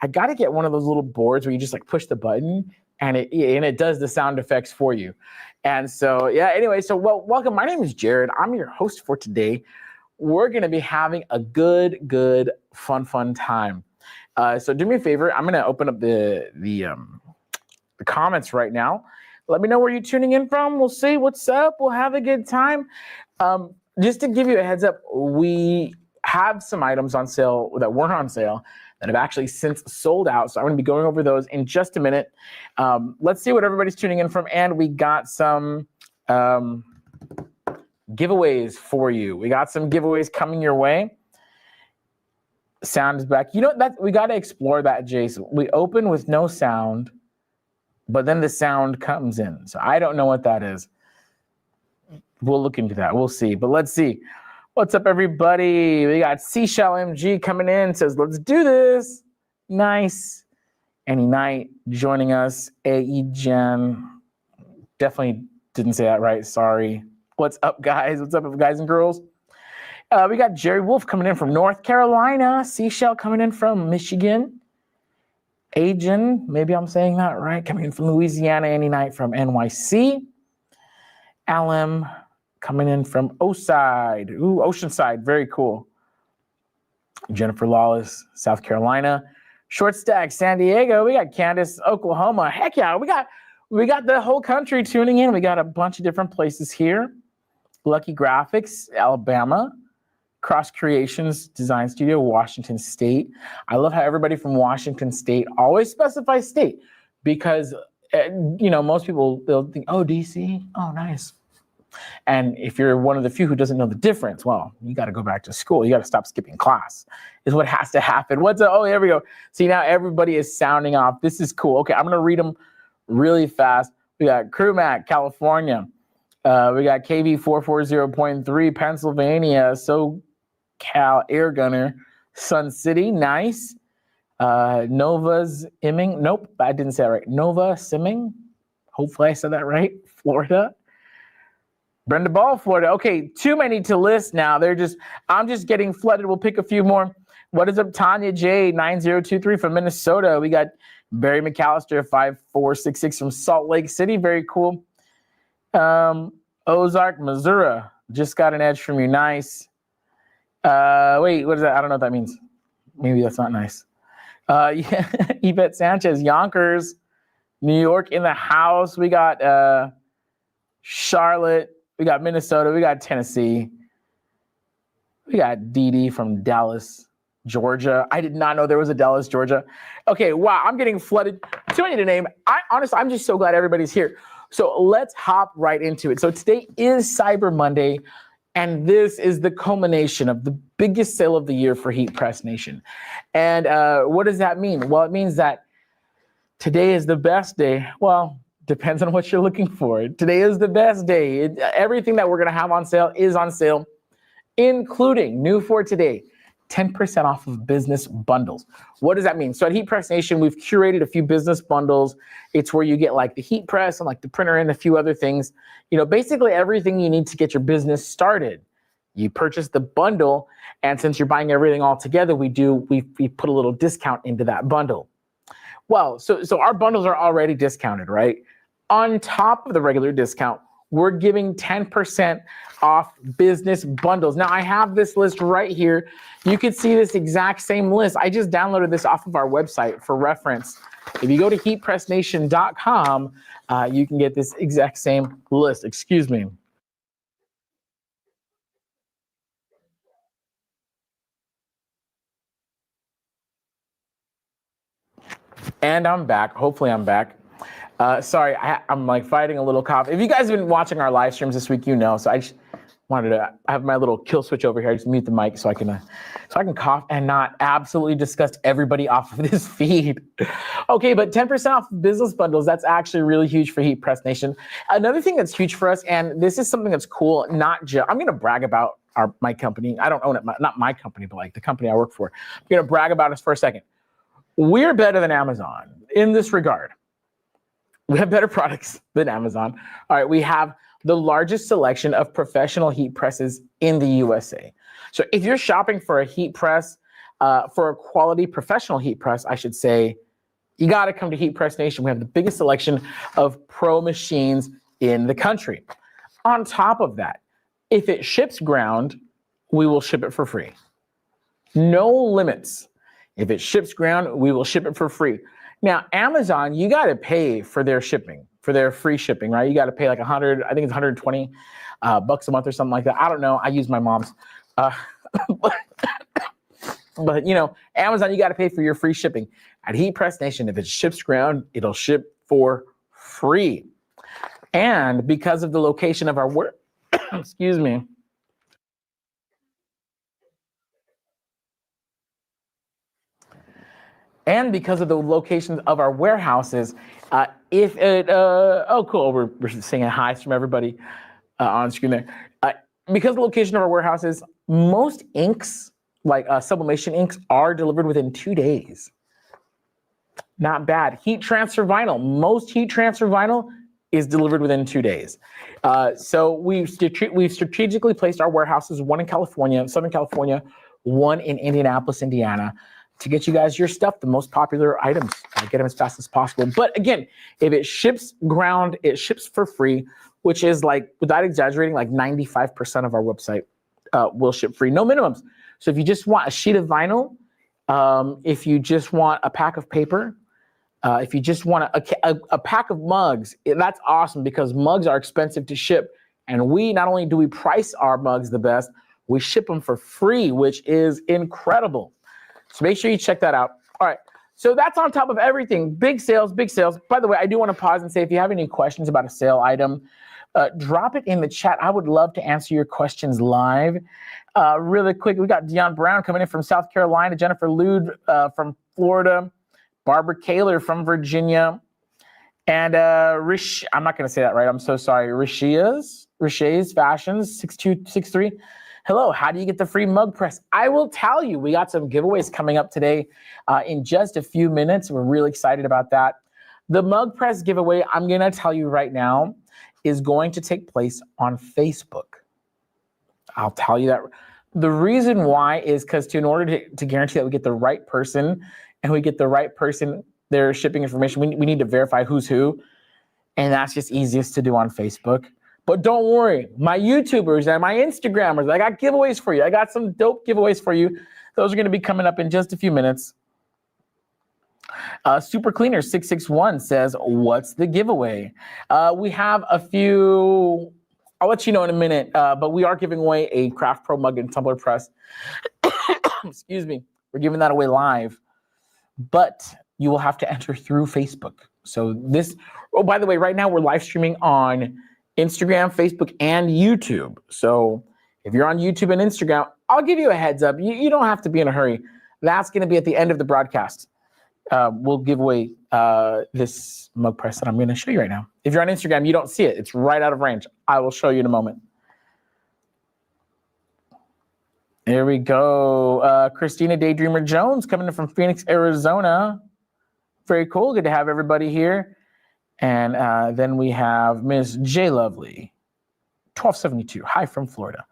I got to get one of those little boards where you just like push the button and it does the sound effects for you. And so, yeah, anyway, so welcome. My name is Jared. I'm your host for today. We're going to be having a good, fun time. So do me a favor. I'm going to open up the comments right now. Let me know where you're tuning in from. We'll see what's up. We'll have a good time. Just to give you a heads up, we have some items on sale that weren't on sale that have actually since sold out. So I'm going to be going over those in just a minute. Let's see what everybody's tuning in from. And we got some giveaways for you. We got some giveaways coming your way. Sound is back. You know, that we got to explore that, Jason. We open with no sound, but then the sound comes in. So I don't know what that is. We'll look into that. We'll see. But let's see. What's up, everybody? We got Seashell MG coming in. Says, let's do this. Nice. Any Night joining us. AE Jen. Definitely didn't say that right. Sorry. What's up, guys? What's up, guys and girls? We got Jerry Wolf coming in from North Carolina. Seashell coming in from Michigan. Ajan, maybe I'm saying that right, coming in from Louisiana. Any Night from NYC. Alem coming in from Oceanside. Ooh, Oceanside, very cool. Jennifer Lawless, South Carolina. Short Stack, San Diego. We got Candace, Oklahoma. Heck yeah, we got the whole country tuning in. We got a bunch of different places here. Lucky Graphics, Alabama. Cross Creations Design Studio, Washington State. I love how everybody from Washington State always specifies state because, you know, most people, they'll think, oh, DC, oh, nice. And if you're one of the few who doesn't know the difference, well, you got to go back to school. You got to stop skipping class is what has to happen. Oh, there we go. See, now everybody is sounding off. This is cool. Okay, I'm going to read them really fast. We got Crew Mac, California. We got KV440.3, Pennsylvania. SoCal Air Gunner, Sun City. Nice. Nova's Imming. Nope, I didn't say that right. Nova Simming. Hopefully I said that right. Florida. Brenda Ball, Florida. Okay, too many to list now. I'm just getting flooded. We'll pick a few more. What is up, Tanya J, 9023 from Minnesota. We got Barry McAllister, 5466 from Salt Lake City. Very cool. Ozark, Missouri. Just got an edge from you. Nice. Wait, what is that? I don't know what that means. Maybe that's not nice. Yeah, Yvette Sanchez, Yonkers, New York in the house. We got Charlotte. We got Minnesota. We got Tennessee. We got Dee Dee from Dallas, Georgia. I did not know there was a Dallas, Georgia. Okay, wow, I'm getting flooded. Too many to name. Honestly, I'm just so glad everybody's here. So let's hop right into it. So today is Cyber Monday, and this is the culmination of the biggest sale of the year for Heat Press Nation. And what does that mean? Well, it means that today is the best day. Well, depends on what you're looking for. Today is the best day. Everything that we're going to have on sale is on sale, including new for today, 10% off of business bundles. What does that mean? So at Heat Press Nation, we've curated a few business bundles. It's where you get like the heat press and like the printer and a few other things. You know, basically everything you need to get your business started. You purchase the bundle, and since you're buying everything all together, we put a little discount into that bundle. Well, so our bundles are already discounted, right? On top of the regular discount, we're giving 10% off business bundles. Now, I have this list right here. You can see this exact same list. I just downloaded this off of our website for reference. If you go to heatpressnation.com, you can get this exact same list. Excuse me. And I'm back. Hopefully I'm back. Sorry, I'm like fighting a little cough. If you guys have been watching our live streams this week, you know. So I just wanted to have my little kill switch over here. I just mute the mic so I can cough and not absolutely disgust everybody off of this feed. Okay, but 10% off business bundles, that's actually really huge for Heat Press Nation. Another thing that's huge for us, and this is something that's cool, not just, I'm gonna brag about my company. I don't own it, not my company, but like the company I work for. I'm gonna brag about us for a second. We're better than Amazon in this regard. We have better products than Amazon. All right, we have the largest selection of professional heat presses in the USA. So if you're shopping for a heat press, for a quality professional heat press, I should say, you got to come to Heat Press Nation. We have the biggest selection of pro machines in the country. On top of that, if it ships ground, we will ship it for free. No limits. If it ships ground, we will ship it for free. Now, Amazon, you got to pay for their shipping, for their free shipping, right? You got to pay like 100, I think it's 120 bucks a month or something like that. I don't know. I use my mom's. But you know, Amazon, you got to pay for your free shipping. At Heat Press Nation, if it ships ground, it'll ship for free. And because of the location of our work, excuse me. And because of the locations of our warehouses, if it, oh cool, we're saying hi from everybody on screen there. Because of the location of our warehouses, most inks, like sublimation inks, are delivered within 2 days. Not bad. Heat transfer vinyl. Most heat transfer vinyl is delivered within 2 days. So we've strategically placed our warehouses, one in California, Southern California, one in Indianapolis, Indiana, to get you guys your stuff, the most popular items. Get them as fast as possible. But again, if it ships ground, it ships for free, which is like, without exaggerating, like 95% of our website will ship free. No minimums. So if you just want a sheet of vinyl, if you just want a pack of paper, if you just want a pack of mugs, that's awesome because mugs are expensive to ship. And we, not only do we price our mugs the best, we ship them for free, which is incredible. So make sure you check that out. All right. So that's on top of everything. Big sales, big sales. By the way, I do want to pause and say, if you have any questions about a sale item, drop it in the chat. I would love to answer your questions live. Really quick, we got Dion Brown coming in from South Carolina, Jennifer Lude from Florida, Barbara Kaler from Virginia, and I'm not going to say that right. I'm so sorry. Rishia's Fashions 6263. Hello, how do you get the free mug press? I will tell you, we got some giveaways coming up today in just a few minutes. We're really excited about that. The mug press giveaway, I'm going to tell you right now, is going to take place on Facebook. I'll tell you that. The reason why is because in order to guarantee that we get the right person and we get the right person their shipping information, we need to verify who's who. And that's just easiest to do on Facebook. But don't worry, my YouTubers and my Instagrammers, I got giveaways for you. I got some dope giveaways for you. Those are going to be coming up in just a few minutes. Super Cleaner 661 says, what's the giveaway? We have a few, I'll let you know in a minute, but we are giving away a Craft Pro mug and tumbler press. Excuse me. We're giving that away live, but you will have to enter through Facebook. So this, oh, by the way, right now we're live streaming on Instagram, Facebook, and YouTube. So if you're on YouTube and Instagram, I'll give you a heads up. You don't have to be in a hurry. That's going to be at the end of the broadcast. We'll give away this mug press that I'm going to show you right now. If you're on Instagram, you don't see it. It's right out of range. I will show you in a moment. There we go. Christina Daydreamer Jones coming in from Phoenix, Arizona. Very cool. Good to have everybody here. And then we have Ms. J Lovely, 1272. Hi from Florida.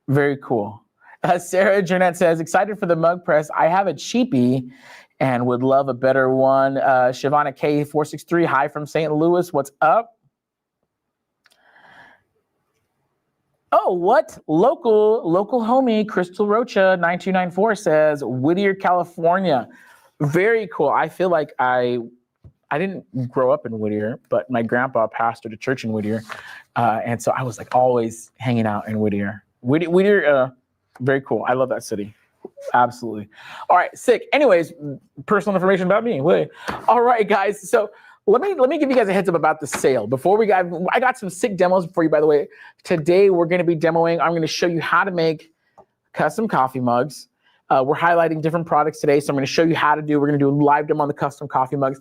Very cool. Sarah Jeanette says, excited for the mug press. I have a cheapie and would love a better one. Shavana K463, hi from St. Louis. What's up? Oh, what? Local homie, Crystal Rocha 9294 says, Whittier, California. Very cool. I feel like I didn't grow up in Whittier, but my grandpa pastored a church in Whittier. And so I was like always hanging out in Whittier. Whittier, very cool. I love that city. Absolutely. All right, sick. Anyways, personal information about me. Wait. All right, guys. So let me give you guys a heads up about the sale. I got some sick demos for you, by the way. Today we're going to be demoing. I'm going to show you how to make custom coffee mugs. We're highlighting different products today, so I'm going to show you how to do. We're going to do a live demo on the custom coffee mugs.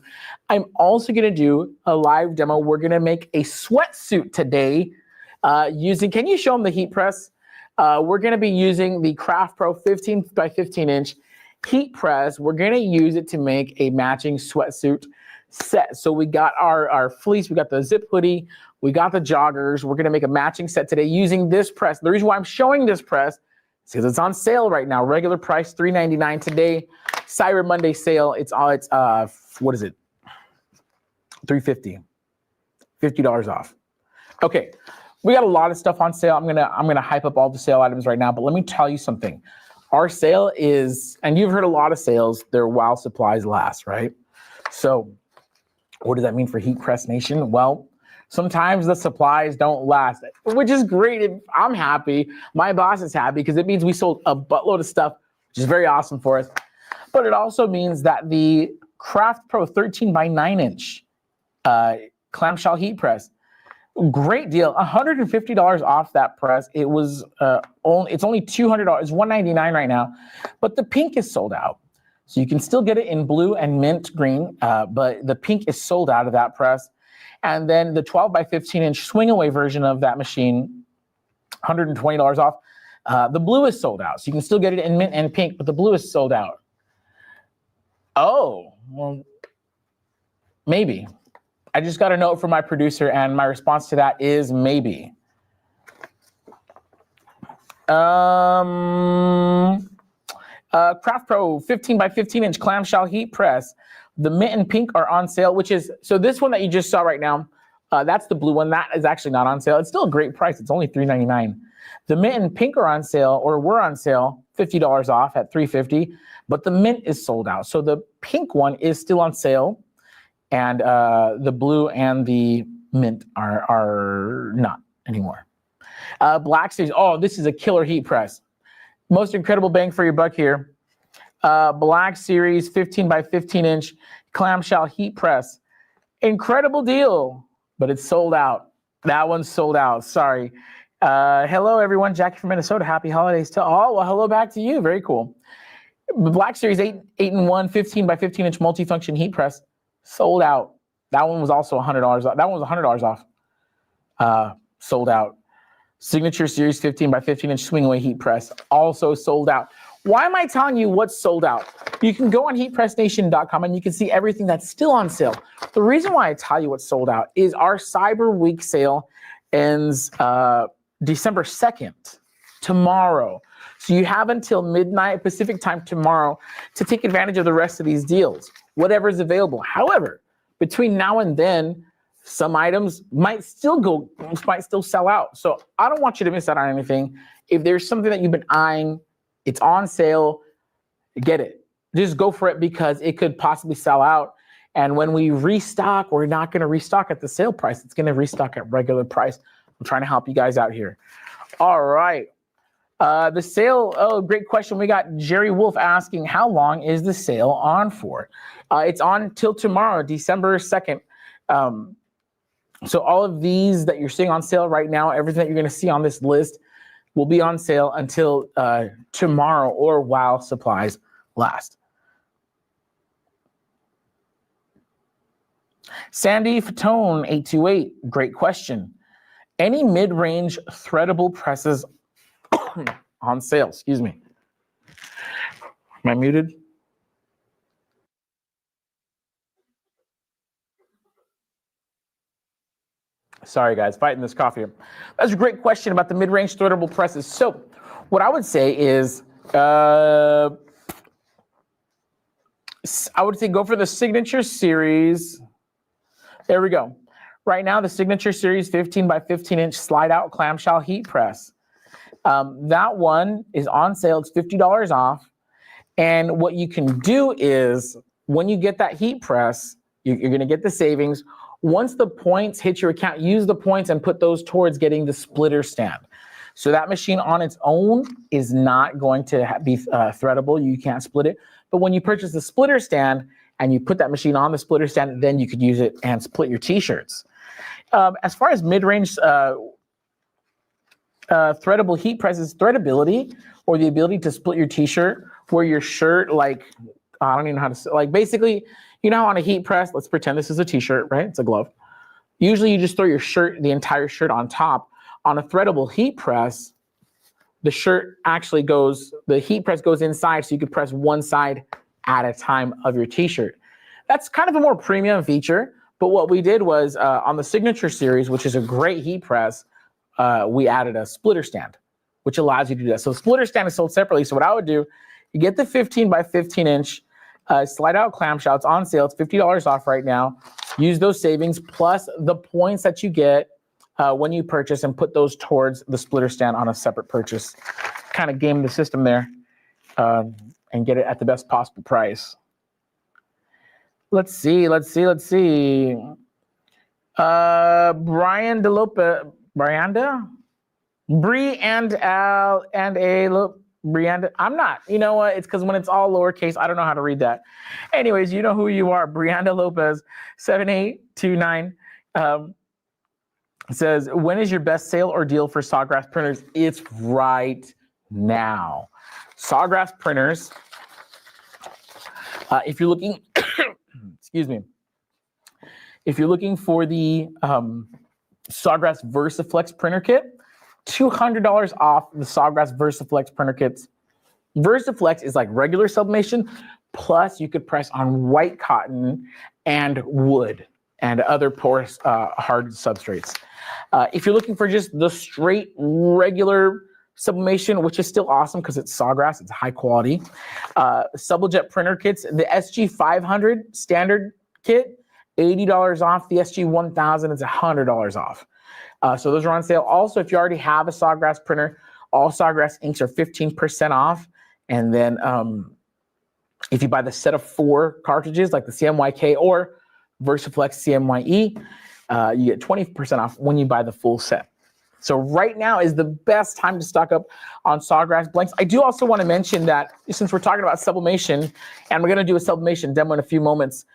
I'm also going to do a live demo. We're going to make a sweatsuit today using. Can you show them the heat press? We're going to be using the Craft Pro 15 by 15 inch heat press. We're going to use it to make a matching sweatsuit set. So we got our fleece, we got the zip hoodie, we got the joggers. We're going to make a matching set today using this press. The reason why I'm showing this press, Because it's on sale right now. Regular price $3.99 today. Cyber Monday sale. It's what is it? $3.50. $50 off. Okay, we got a lot of stuff on sale. I'm gonna hype up all the sale items right now, but let me tell you something. Our sale is, and you've heard a lot of sales, they're while supplies last, right? So what does that mean for Heat Press Nation? Well, sometimes the supplies don't last, which is great. I'm happy. My boss is happy because it means we sold a buttload of stuff, which is very awesome for us. But it also means that the Craft Pro 13 by 9 inch clamshell heat press, great deal, $150 off that press. It was it's only $200. It's $199 right now, but the pink is sold out. So you can still get it in blue and mint green, but the pink is sold out of that press. And then the 12 by 15 inch swing away version of that machine, $120 off. The blue is sold out. So you can still get it in mint and pink, but the blue is sold out. Oh, well, maybe. I just got a note from my producer, and my response to that is maybe. Craft Pro 15 by 15 inch clamshell heat press. The mint and pink are on sale, which is, so this one that you just saw right now, that's the blue one. That is actually not on sale. It's still a great price. It's only $3.99. The mint and pink are on sale, or were on sale, $50 off at $3.50, but the mint is sold out. So the pink one is still on sale, and the blue and the mint are not anymore. Black Series, oh, this is a killer heat press. Most incredible bang for your buck here. Black Series 15 by 15 inch clamshell heat press. Incredible deal, but it's sold out. That one's sold out, sorry. Hello everyone, Jackie from Minnesota. Happy holidays to all. Well, hello back to you, very cool. Black Series 8-in-1 15 by 15 inch multifunction heat press, sold out. That one was also $100 off. That one was $100 off. Sold out. Signature Series 15 by 15 inch swing away heat press, also sold out. Why am I telling you what's sold out? You can go on heatpressnation.com and you can see everything that's still on sale. The reason why I tell you what's sold out is our Cyber Week sale ends December 2nd, tomorrow. So you have until midnight Pacific time tomorrow to take advantage of the rest of these deals, whatever is available. However, between now and then, some items might still sell out. So I don't want you to miss out on anything. If there's something that you've been eyeing, it's on sale, get it. Just go for it because it could possibly sell out. And when we restock, we're not gonna restock at the sale price. It's gonna restock at regular price. I'm trying to help you guys out here. All right. The sale, oh, great question. We got Jerry Wolf asking, how long is the sale on for? It's on till tomorrow, December 2nd. So all of these that you're seeing on sale right now, everything that you're gonna see on this list will be on sale until tomorrow or while supplies last. Sandy Fatone 828, great question. Any mid-range threadable presses on sale? Excuse me. Am I muted? Sorry guys, fighting this cough here. That's a great question about the mid-range threadable presses. So what I would say is, I would say go for the Signature Series. There we go. Right now, the Signature Series 15 by 15 inch slide out clamshell heat press. That one is on sale, it's $50 off. And what you can do is, when you get that heat press, you're gonna get the savings. Once the points hit your account, use the points and put those towards getting the splitter stand. So that machine on its own is not going to be threadable. You can't split it. But when you purchase the splitter stand and you put that machine on the splitter stand, then you could use it and split your t-shirts. As far as mid-range threadable heat presses, threadability or the ability to split your t-shirt where your shirt, like, I don't even know how to say, like basically, you know, on a heat press, let's pretend this is a t-shirt, right? It's a glove. Usually you just throw your shirt, the entire shirt on top. On a threadable heat press, the shirt actually goes, the heat press goes inside so you could press one side at a time of your t-shirt. That's kind of a more premium feature, but what we did was on the Signature Series, which is a great heat press, we added a splitter stand. which allows you to do that. So splitter stand is sold separately. So what I would do, you get the 15 by 15 inch slide out clamshell. It's on sale. It's $50 off right now. Use those savings plus the points that you get when you purchase and put those towards the splitter stand on a separate purchase. Kind of game the system there and get it at the best possible price. Let's see. Brian Brianda? Bree and Al and A. Look, Brianda. I'm not. You know what? It's because when it's all lowercase, I don't know how to read that. Anyways, you know who you are. Brianda Lopez, 7829. Says, when is your best sale or deal for Sawgrass printers? It's right now. Sawgrass printers, if you're looking, excuse me, if you're looking for the Sawgrass VersaFlex printer kit, $200 off the Sawgrass VersaFlex printer kits. VersaFlex is like regular sublimation, plus you could press on white cotton and wood and other porous hard substrates. If you're looking for just the straight regular sublimation, which is still awesome because it's Sawgrass, it's high quality. Sublejet printer kits, the SG500 standard kit, $80 off. The SG1000 is $100 off. So those are on sale. Also, if you already have a Sawgrass printer, all Sawgrass inks are 15% off. And then if you buy the set of 4 cartridges, like the CMYK or VersaFlex CMYE, you get 20% off when you buy the full set. So right now is the best time to stock up on Sawgrass blanks. I do also want to mention that since we're talking about sublimation, and we're going to do a sublimation demo in a few moments,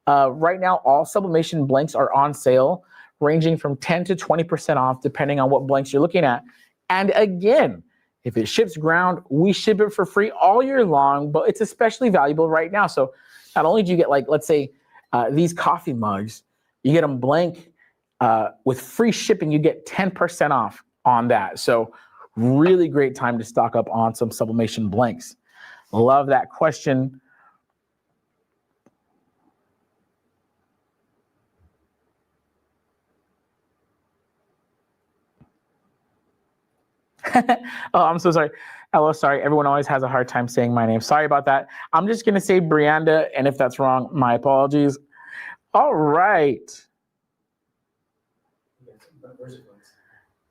right now all sublimation blanks are on sale, ranging from 10 to 20% off, depending on what blanks you're looking at. And again, if it ships ground, we ship it for free all year long, but it's especially valuable right now. So not only do you get, like, let's say these coffee mugs, you get them blank with free shipping, you get 10% off on that. So really great time to stock up on some sublimation blanks. Love that question. Oh, I'm so sorry. Hello, sorry. Everyone always has a hard time saying my name. Sorry about that. I'm just going to say Brianda, and if that's wrong, my apologies. All right.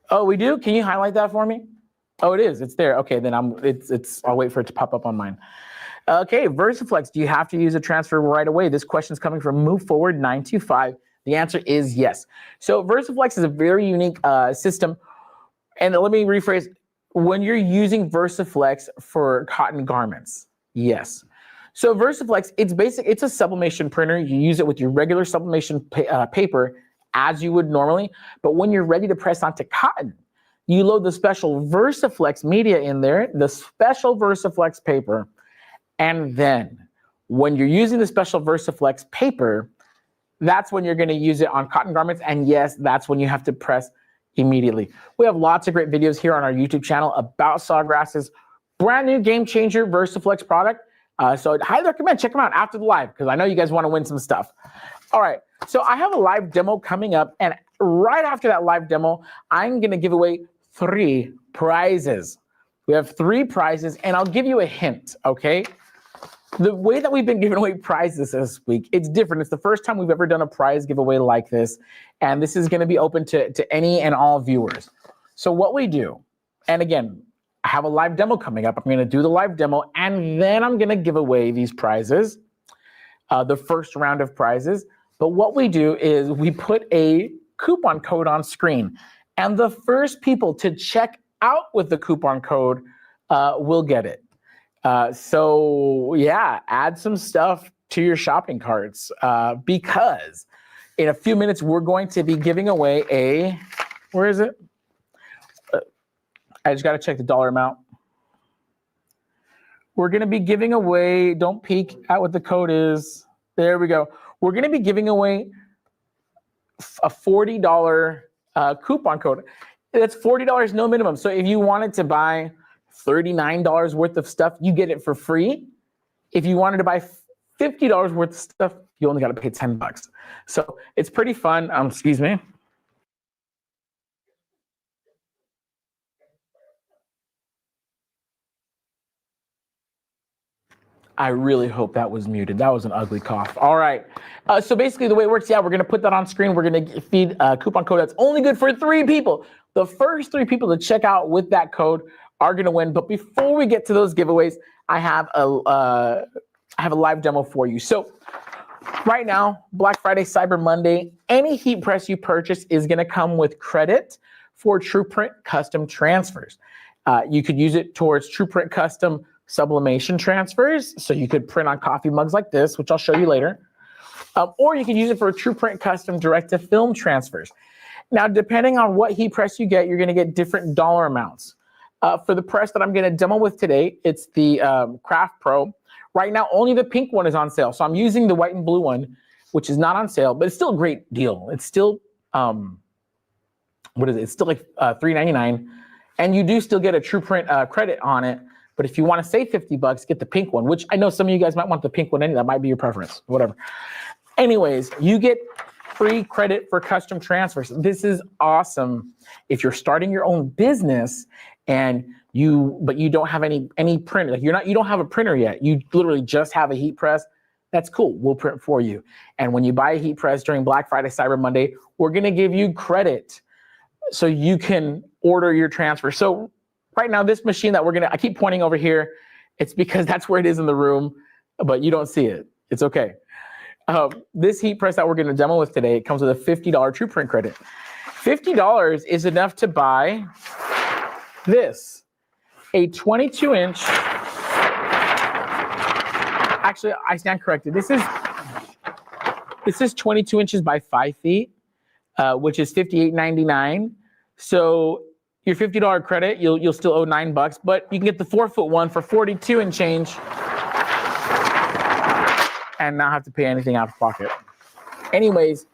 Oh, we do? Can you highlight that for me? Oh, it is. It's there. Okay, then I'll wait for it to pop up on mine. Okay, VersaFlex, do you have to use a transfer right away? This question is coming from Move Forward 925. The answer is yes. So VersaFlex is a very unique system. And let me rephrase, when you're using VersaFlex for cotton garments, yes. So VersaFlex, it's a sublimation printer. You use it with your regular sublimation paper as you would normally, but when you're ready to press onto cotton, you load the special VersaFlex media in there, the special VersaFlex paper, and then when you're using the special VersaFlex paper, that's when you're gonna use it on cotton garments, and yes, that's when you have to press immediately. We have lots of great videos here on our YouTube channel about Sawgrass's brand new game changer VersaFlex product. So I'd highly recommend check them out after the live because I know you guys want to win some stuff. All right, so I have a live demo coming up, and right after that live demo, I'm going to give away 3 prizes. We have 3 prizes, and I'll give you a hint, okay? The way that we've been giving away prizes this week, it's different. It's the first time we've ever done a prize giveaway like this, and this is going to be open to any and all viewers. So what we do, and again, I have a live demo coming up. I'm going to do the live demo, and then I'm going to give away these prizes, the first round of prizes. But what we do is we put a coupon code on screen, and the first people to check out with the coupon code will get it. So yeah, add some stuff to your shopping carts because in a few minutes, we're going to be giving away a, where is it? I just got to check the dollar amount. We're going to be giving away, don't peek at what the code is. There we go. We're going to be giving away a $40 coupon code. That's $40 no minimum. So if you wanted to buy $39 worth of stuff, you get it for free. If you wanted to buy $50 worth of stuff, you only got to pay $10. So it's pretty fun. Excuse me. I really hope that was muted. That was an ugly cough. All right. So basically the way it works, yeah, we're going to put that on screen. We're going to feed a coupon code that's only good for 3 people. The first 3 people to check out with that code are going to win. But before we get to those giveaways, I have a live demo for you. So right now, Black Friday, Cyber Monday, any heat press you purchase is going to come with credit for TruePrint custom transfers. You could use it towards TruePrint custom sublimation transfers. So you could print on coffee mugs like this, which I'll show you later. Or you can use it for TruePrint custom direct-to-film transfers. Now, depending on what heat press you get, you're going to get different dollar amounts. For the press that I'm going to demo with today, it's the Craft Pro. Right now, only the pink one is on sale. So I'm using the white and blue one, which is not on sale, but it's still a great deal. It's still, what is it? It's still like $3.99. And you do still get a TruePrint credit on it. But if you want to save $50, get the pink one, which I know some of you guys might want the pink one anyway. That might be your preference, whatever. Anyways, you get free credit for custom transfers. This is awesome if you're starting your own business but you don't have any printer. Like you don't have a printer yet. You literally just have a heat press. That's cool. We'll print for you. And when you buy a heat press during Black Friday, Cyber Monday, we're going to give you credit so you can order your transfer. So right now, this machine that I keep pointing over here, it's because that's where it is in the room, but you don't see it. It's okay. This heat press that we're going to demo with today, it comes with a $50 TruePrint credit. $50 is enough to buy this, a 22-inch. Actually, I stand corrected. This is 22 inches by 5 feet, which is $58.99. So your $50 credit, you'll still owe $9, but you can get the 4-foot one for $42 and change, and not have to pay anything out of pocket. Anyways,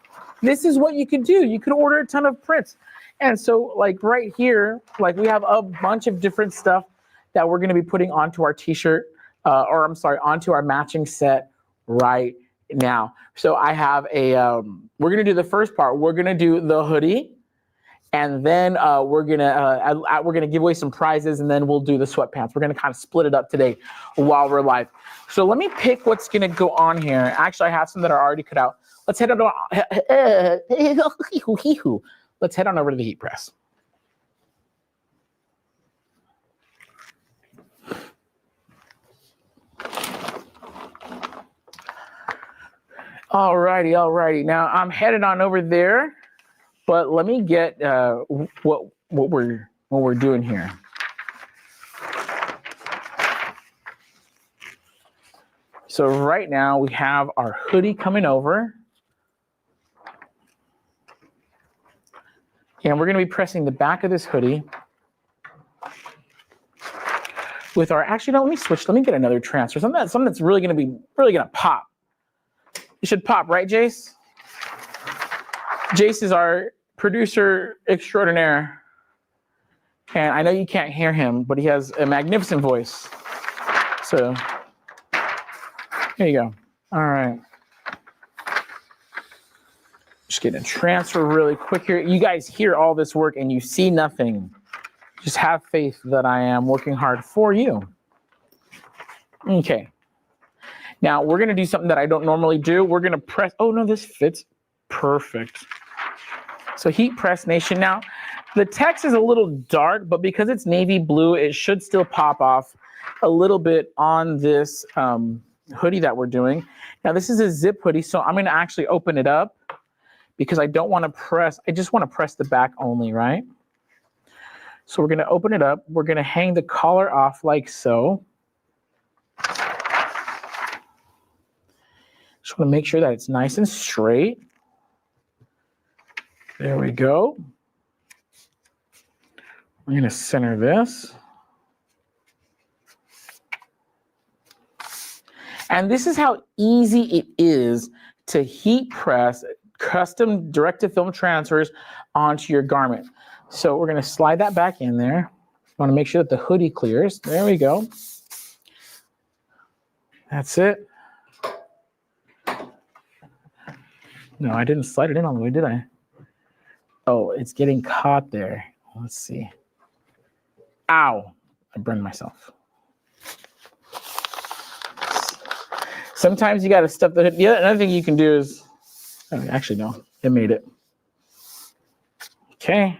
this is what you could do. You could order a ton of prints. And so like right here, like we have a bunch of different stuff that we're going to be putting onto our t-shirt, onto our matching set right now. So I have we're going to do the first part. We're going to do the hoodie. And then we're gonna give away some prizes, and then we'll do the sweatpants. We're gonna kind of split it up today while we're live. So let me pick what's gonna go on here. Actually, I have some that are already cut out. Let's head on. Let's head on over to the heat press. Alrighty. Now I'm headed on over there. But let me get what we're doing here. So right now we have our hoodie coming over, and we're going to be pressing the back of this hoodie with our. Actually, no. Let me switch. Let me get another transfer. Something that's really going to pop. It should pop, right, Jace? Jace is our producer extraordinaire, and I know you can't hear him, but he has a magnificent voice. So here you go. All right. Just getting a transfer really quick here. You guys hear all this work and you see nothing. Just have faith that I am working hard for you. Okay. Now we're going to do something that I don't normally do. We're going to press. Oh, no, this fits perfect. So Heat Press Nation. Now, the text is a little dark, but because it's navy blue, it should still pop off a little bit on this hoodie that we're doing. Now, this is a zip hoodie, so I'm going to actually open it up because I don't want to press. I just want to press the back only, right? So we're going to open it up. We're going to hang the collar off like so. Just want to make sure that it's nice and straight. There we go. We're going to center this. And this is how easy it is to heat press custom direct-to-film transfers onto your garment. So we're going to slide that back in there. Want to make sure that the hoodie clears. There we go. That's it. No, I didn't slide it in all the way, did I? Oh, it's getting caught there. Let's see. Ow, I burned myself. Sometimes you got to stuff the hood. The other thing you can do is, actually no, it made it. Okay.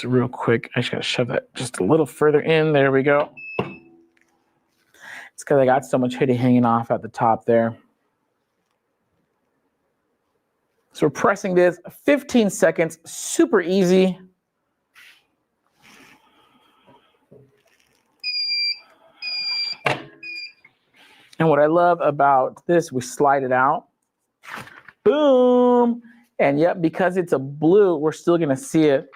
Real quick, I just got to shove that just a little further in. There we go. It's because I got so much hoodie hanging off at the top there. So we're pressing this 15 seconds, super easy. And what I love about this, we slide it out. Boom. And yep, because it's a blue, we're still gonna see it.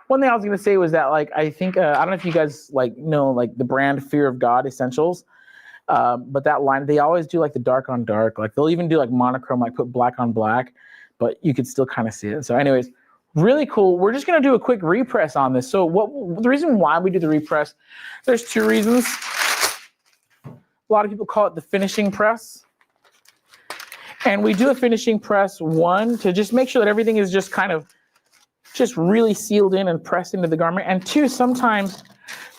One thing I was gonna say was that, like, I think, I don't know if you guys like know like the brand Fear of God Essentials, but that line, they always do like the dark on dark. Like they'll even do like monochrome, like put black on black, but you could still kind of see it. So anyways, really cool. We're just gonna do a quick repress on this. So the reason why we do the repress, there's two reasons. A lot of people call it the finishing press. And we do a finishing press, one, to just make sure that everything is just kind of just really sealed in and pressed into the garment. And two, sometimes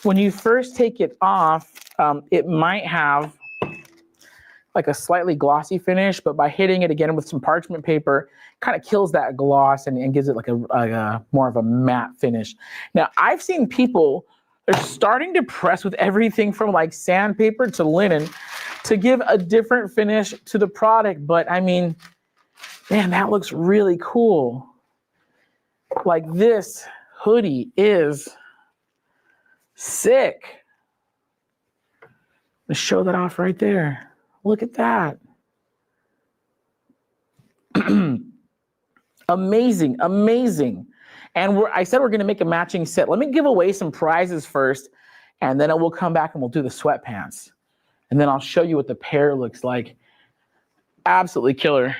when you first take it off, it might have like a slightly glossy finish, but by hitting it again with some parchment paper, kind of kills that gloss and gives it like a more of a matte finish. Now, I've seen people, they're starting to press with everything from like sandpaper to linen to give a different finish to the product. But I mean, man, that looks really cool. Like this hoodie is sick. Let's show that off right there. Look at that. Amazing, amazing. And I said we're gonna make a matching set. Let me give away some prizes first, and then we'll come back and we'll do the sweatpants. And then I'll show you what the pair looks like. Absolutely killer.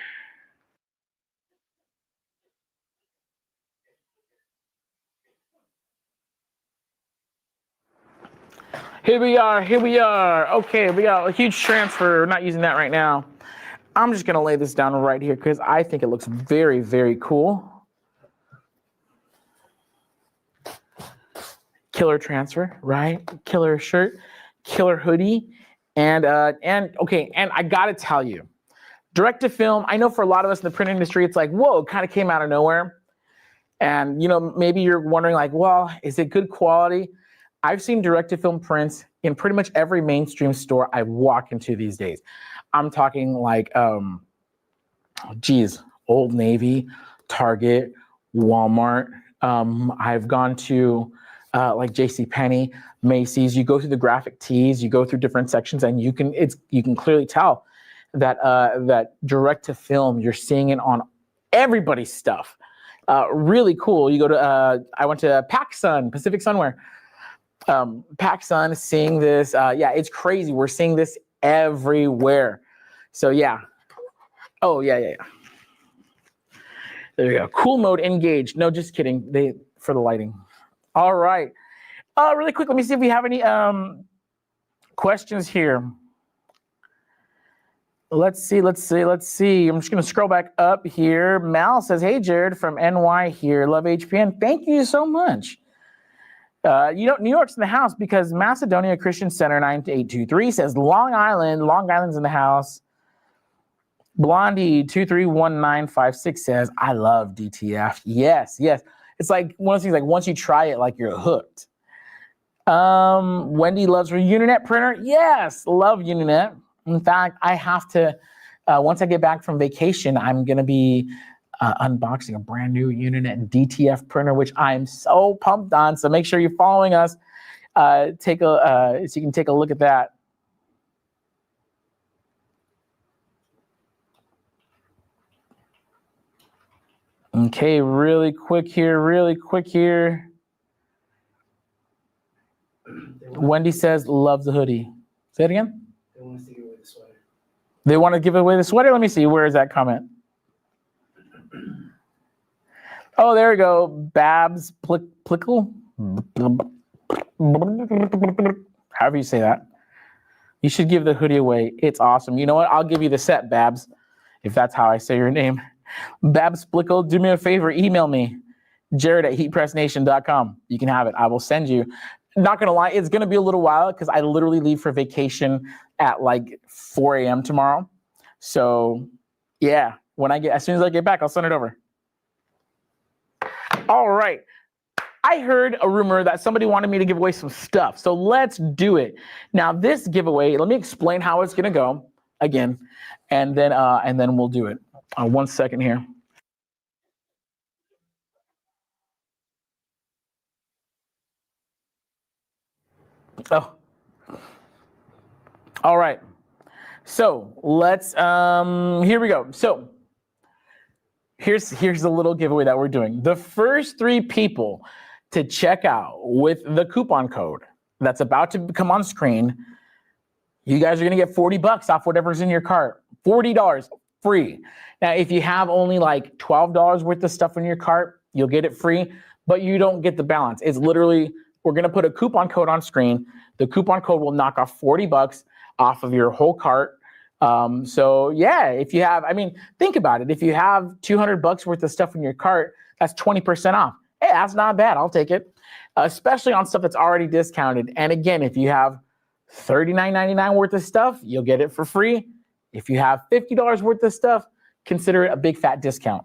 Here we are, here we are. Okay, we got a huge transfer. We're not using that right now. I'm just gonna lay this down right here because I think it looks very, very cool. Killer transfer, right? Killer shirt, killer hoodie. And okay, and I gotta tell you, direct to film, I know for a lot of us in the print industry, it's like, whoa, it kind of came out of nowhere. And you know, maybe you're wondering like, well, is it good quality? I've seen direct to film prints in pretty much every mainstream store I walk into these days. I'm talking like, Old Navy, Target, Walmart. I've gone to like JCPenney, Macy's. You go through the graphic tees, you go through different sections, and you can clearly tell that that direct to film, you're seeing it on everybody's stuff. Really cool. You go to I went to PacSun, Pacific Sunwear. PacSun, seeing this, yeah, it's crazy. We're seeing this everywhere. So yeah. Oh yeah. There you go. Cool mode engaged. No, just kidding. For the lighting. All right. Really quick, let me see if we have any questions here. Let's see. I'm just gonna scroll back up here. Mal says, hey Jared from NY here. Love HPN. Thank you so much. You know, New York's in the house because Macedonia Christian Center 9823 says Long Island's in the house. Blondie 231956 says, I love DTF. Yes. It's like one of those things, like once you try it, like you're hooked. Wendy loves her Uninet printer. Yes, love Uninet. In fact, I have to, once I get back from vacation, I'm going to be unboxing a brand new Uninet DTF printer, which I'm so pumped on. So make sure you're following us. So you can take a look at that. Okay, really quick here. Wendy says, love the hoodie. Say it again. They want us to give away the sweater. They want to give away the sweater? Let me see. Where is that comment? Oh, there we go. Babs Plickle. However you say that. You should give the hoodie away. It's awesome. You know what? I'll give you the set, Babs, if that's how I say your name. Babs Plickle, do me a favor. Email me, Jared@heatpressnation.com. You can have it. I will send you not gonna lie, it's gonna be a little while because I literally leave for vacation at like 4 a.m. tomorrow. So yeah, as soon as I get back, I'll send it over. All right. I heard a rumor that somebody wanted me to give away some stuff. So let's do it. Now this giveaway, let me explain how it's gonna go again, and then we'll do it. 1 second here. Oh. All right. So let's here we go. So here's the little giveaway that we're doing. The first 3 people to check out with the coupon code that's about to come on screen, you guys are gonna get $40 off whatever's in your cart. $40 free. Now, if you have only like $12 worth of stuff in your cart, you'll get it free, but you don't get the balance. It's literally, we're gonna put a coupon code on screen. The coupon code will knock off $40 off of your whole cart. So yeah, if you have, I mean, think about it. If you have $200 worth of stuff in your cart, that's 20% off. Hey, that's not bad. I'll take it, especially on stuff that's already discounted. And again, if you have $39.99 worth of stuff, you'll get it for free. If you have $50 worth of stuff, consider it a big fat discount.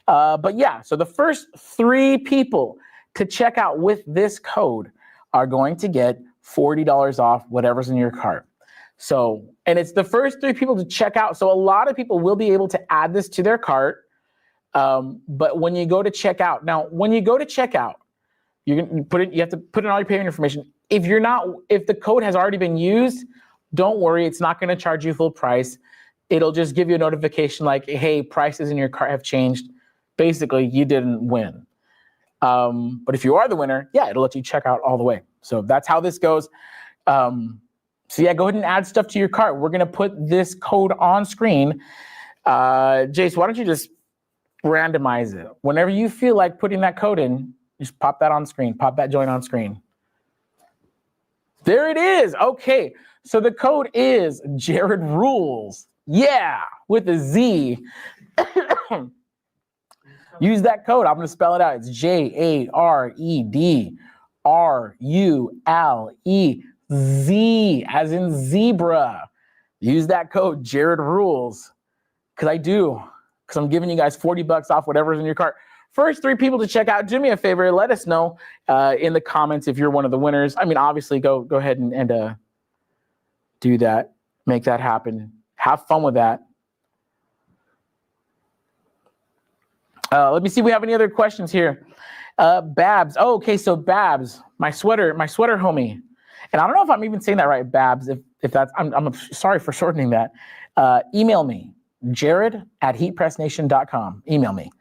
But yeah, so the first 3 people to check out with this code are going to get $40 off whatever's in your cart. So, and it's the first 3 people to check out. So a lot of people will be able to add this to their cart. But when you go to checkout, now when you go to checkout, you have to put in all your payment information. If the code has already been used, don't worry, it's not going to charge you full price. It'll just give you a notification like, hey, prices in your cart have changed. Basically, you didn't win. But if you are the winner, yeah, it'll let you check out all the way. So that's how this goes. So yeah, go ahead and add stuff to your cart. We're going to put this code on screen. Jace, why don't you just randomize it? Whenever you feel like putting that code in, just pop that on screen. Pop that join on screen. There it is. Okay. So the code is Jared Rules. Yeah, with a Z. Use that code. I'm going to spell it out. It's JAREDRULEZ, as in zebra. Use that code, Jared Rules. Because I'm giving you guys $40 off whatever's in your cart. First 3 people to check out, do me a favor, let us know in the comments if you're one of the winners. I mean, obviously, go ahead and do that. Make that happen. Have fun with that. Let me see if we have any other questions here. Babs. Oh, okay, so Babs, my sweater homie. And I don't know if I'm even saying that right, Babs. If that's, I'm sorry for shortening that. Email me, jared@heatpressnation.com. Email me,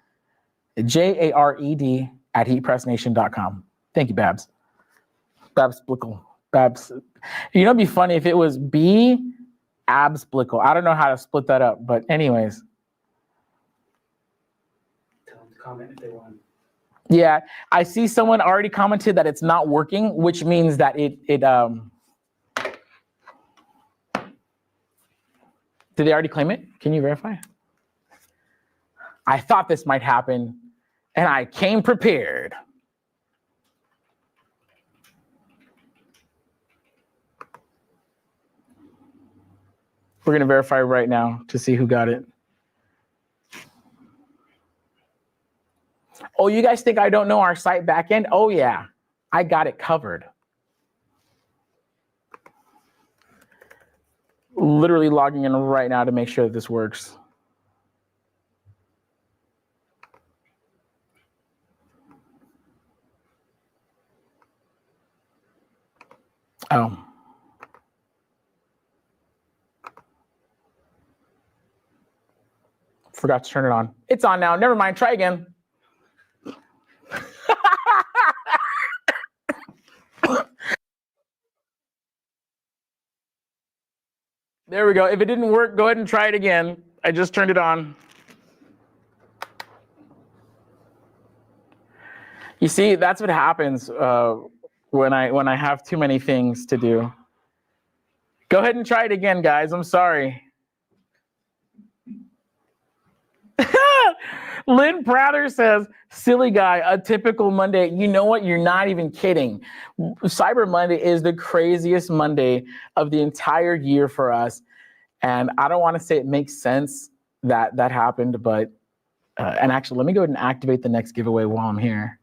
JARED@heatpressnation.com. Thank you, Babs. Babs Blickle. Babs. You know, it'd be funny if it was B Abs Blickle. I don't know how to split that up, but anyways. Tell them to comment if they want. Yeah, I see someone already commented that it's not working, which means that it did they already claim it? Can you verify? I thought this might happen, and I came prepared. We're gonna verify right now to see who got it. Oh, you guys think I don't know our site backend? Oh yeah, I got it covered. Literally logging in right now to make sure that this works. Oh. Forgot to turn it on. It's on now. Never mind. Try again. There we go. If it didn't work, go ahead and try it again. I just turned it on. You see, that's what happens when I have too many things to do. Go ahead and try it again, guys. I'm sorry. Lynn Prather says, silly guy, a typical Monday. You know what? You're not even kidding. Cyber Monday is the craziest Monday of the entire year for us. And I don't want to say it makes sense that that happened, but, and actually, let me go ahead and activate the next giveaway while I'm here.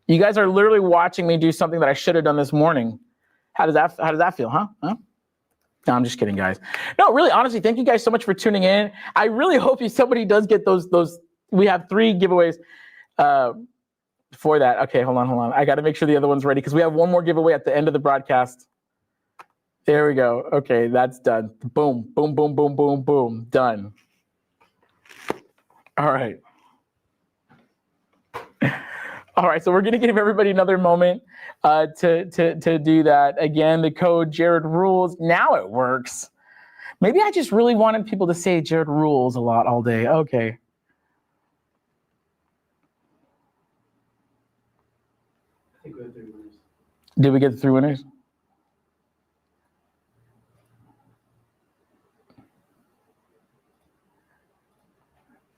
You guys are literally watching me do something that I should have done this morning. How does that feel, huh? No, I'm just kidding, guys. No, really, honestly, thank you guys so much for tuning in. I really hope somebody does get those. We have 3 giveaways for that. Okay, hold on. I got to make sure the other one's ready because we have one more giveaway at the end of the broadcast. There we go. Okay, that's done. Boom, boom, boom, boom, boom, boom. Done. All right. All right, so we're gonna give everybody another moment to do that. Again, the code Jared Rules. Now it works. Maybe I just really wanted people to say Jared Rules a lot all day. Okay. I think we have 3 winners. Did we get the 3 winners?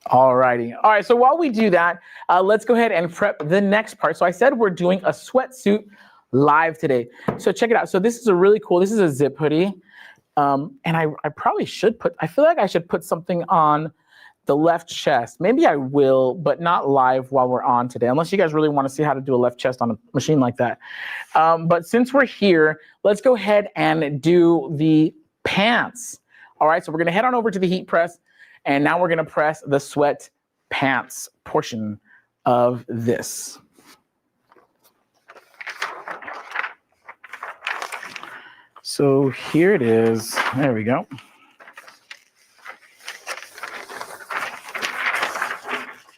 All righty. All right, so while we do that, let's go ahead and prep the next part. So I said we're doing a sweatsuit live today. So check it out. So this is a really cool, this is a zip hoodie. And I probably should I feel like I should put something on the left chest. Maybe I will, but not live while we're on today, unless you guys really want to see how to do a left chest on a machine like that. But since we're here, let's go ahead and do the pants. All right, so we're gonna head on over to the heat press. And now we're going to press the sweat pants portion of this. So here it is. There we go.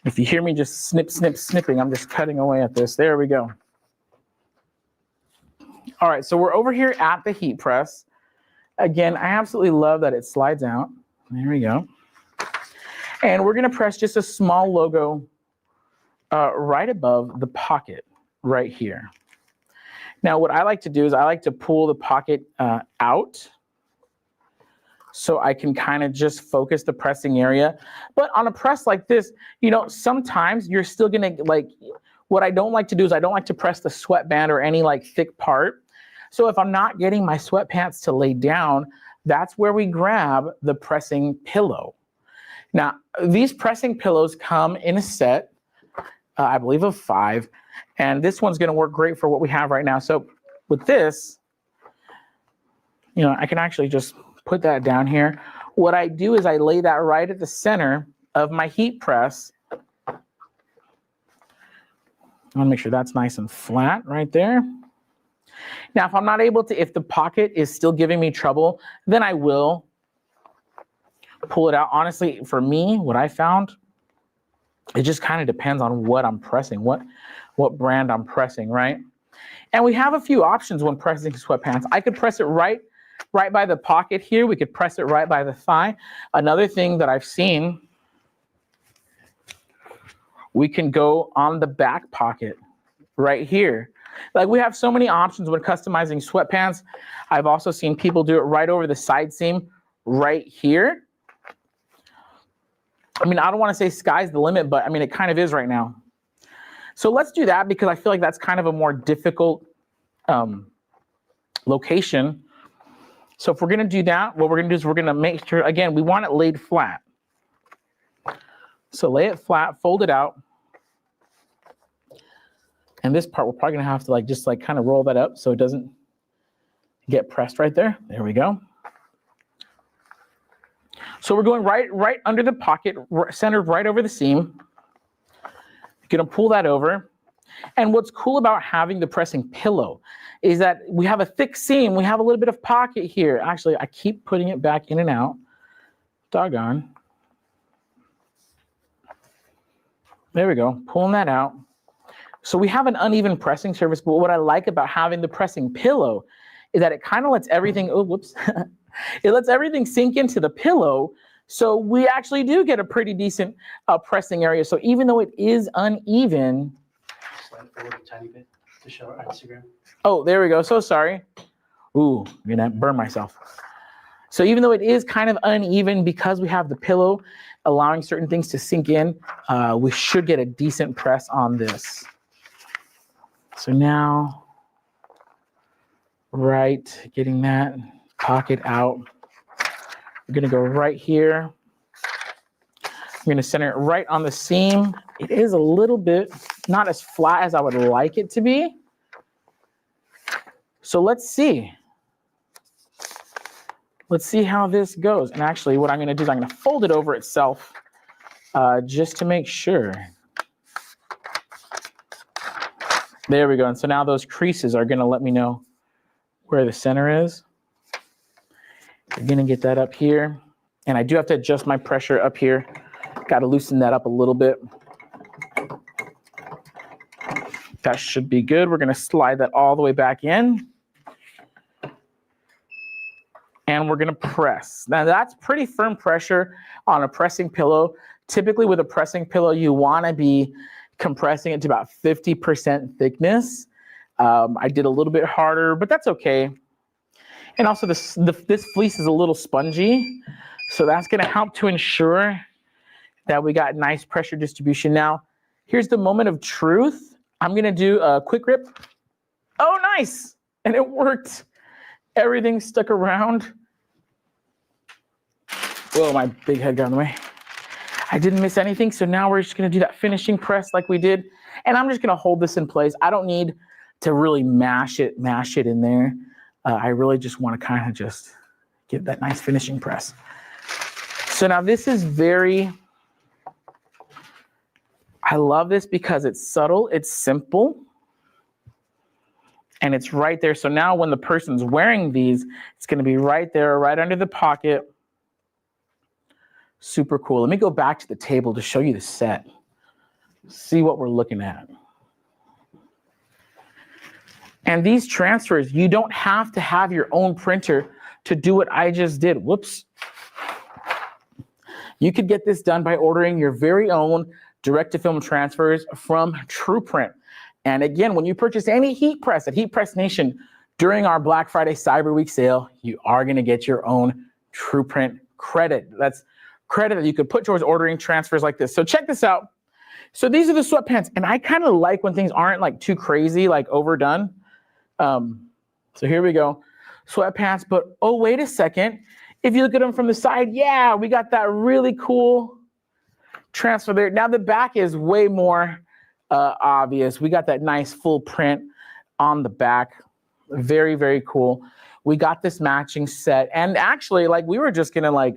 If you hear me just snipping, I'm just cutting away at this. There we go. All right, so we're over here at the heat press. Again, I absolutely love that it slides out. There we go. And we're going to press just a small logo right above the pocket right here. Now, what I like to do is I like to pull the pocket out so I can kind of just focus the pressing area. But on a press like this, you know, sometimes you're still going to, like, what I don't like to do is I don't like to press the sweatband or any like thick part. So if I'm not getting my sweatpants to lay down, that's where we grab the pressing pillow. Now, these pressing pillows come in a set, I believe of 5, and this one's gonna work great for what we have right now. So with this, you know, I can actually just put that down here. What I do is I lay that right at the center of my heat press. I wanna make sure that's nice and flat right there. Now, if I'm not able to, if the pocket is still giving me trouble, then I will pull it out. Honestly, for me, what I found, it just kind of depends on what I'm pressing, what brand I'm pressing, right? And we have a few options when pressing sweatpants. I could press it right by the pocket here. We could press it right by the thigh. Another thing that I've seen, we can go on the back pocket right here. Like, we have so many options when customizing sweatpants. I've also seen people do it right over the side seam right here. I mean, I don't want to say sky's the limit, but I mean, it kind of is right now. So let's do that because I feel like that's kind of a more difficult location. So if we're going to do that, what we're going to do is we're going to make sure, again, we want it laid flat. So lay it flat, fold it out. And this part, we're probably going to have to just kind of roll that up so it doesn't get pressed right there. There we go. So we're going right under the pocket, centered right over the seam. Gonna pull that over. And what's cool about having the pressing pillow is that we have a thick seam. We have a little bit of pocket here. Actually, I keep putting it back in and out. Doggone. There we go, pulling that out. So we have an uneven pressing surface, but what I like about having the pressing pillow is that it kind of lets everything, oh, whoops. It lets everything sink into the pillow, so we actually do get a pretty decent pressing area. So even though it is uneven. Slide forward a tiny bit to show our Instagram. Oh, there we go. So sorry. Ooh, I'm gonna burn myself. So even though it is kind of uneven because we have the pillow allowing certain things to sink in, we should get a decent press on this. So now, right, getting that pocket out. We're gonna go right here. I'm gonna center it right on the seam. It is a little bit not as flat as I would like it to be. So let's see. Let's see how this goes. And actually what I'm gonna do is I'm gonna fold it over itself just to make sure. There we go. And so now those creases are gonna let me know where the center is. I'm gonna get that up here. And I do have to adjust my pressure up here. Got to loosen that up a little bit. That should be good. We're gonna slide that all the way back in. And we're gonna press. Now that's pretty firm pressure on a pressing pillow. Typically with a pressing pillow, you wanna be compressing it to about 50% thickness. I did a little bit harder, but that's okay. And also this fleece is a little spongy, so that's gonna help to ensure that we got nice pressure distribution. Now, here's the moment of truth. I'm gonna do a quick rip. Oh, nice, and it worked. Everything stuck around. Whoa, my big head got in the way. I didn't miss anything, so now we're just gonna do that finishing press like we did. And I'm just gonna hold this in place. I don't need to really mash it in there. I really just wanna kind of just get that nice finishing press. So now this is I love this because it's subtle, it's simple, and it's right there. So now when the person's wearing these, it's gonna be right there, right under the pocket. Super cool. Let me go back to the table to show you the set. See what we're looking at. And these transfers, you don't have to have your own printer to do what I just did. Whoops. You could get this done by ordering your very own direct-to-film transfers from TruePrint. And again, when you purchase any heat press at Heat Press Nation during our Black Friday Cyber Week sale, you are gonna get your own TruePrint credit. That's credit that you could put towards ordering transfers like this. So check this out. So these are the sweatpants, and I kind of like when things aren't like too crazy, like overdone. So here we go, sweatpants, but oh, wait a second. If you look at them from the side, yeah, we got that really cool transfer there. Now the back is way more obvious. We got that nice full print on the back. Very, very cool. We got this matching set. And actually, like, we were just gonna like,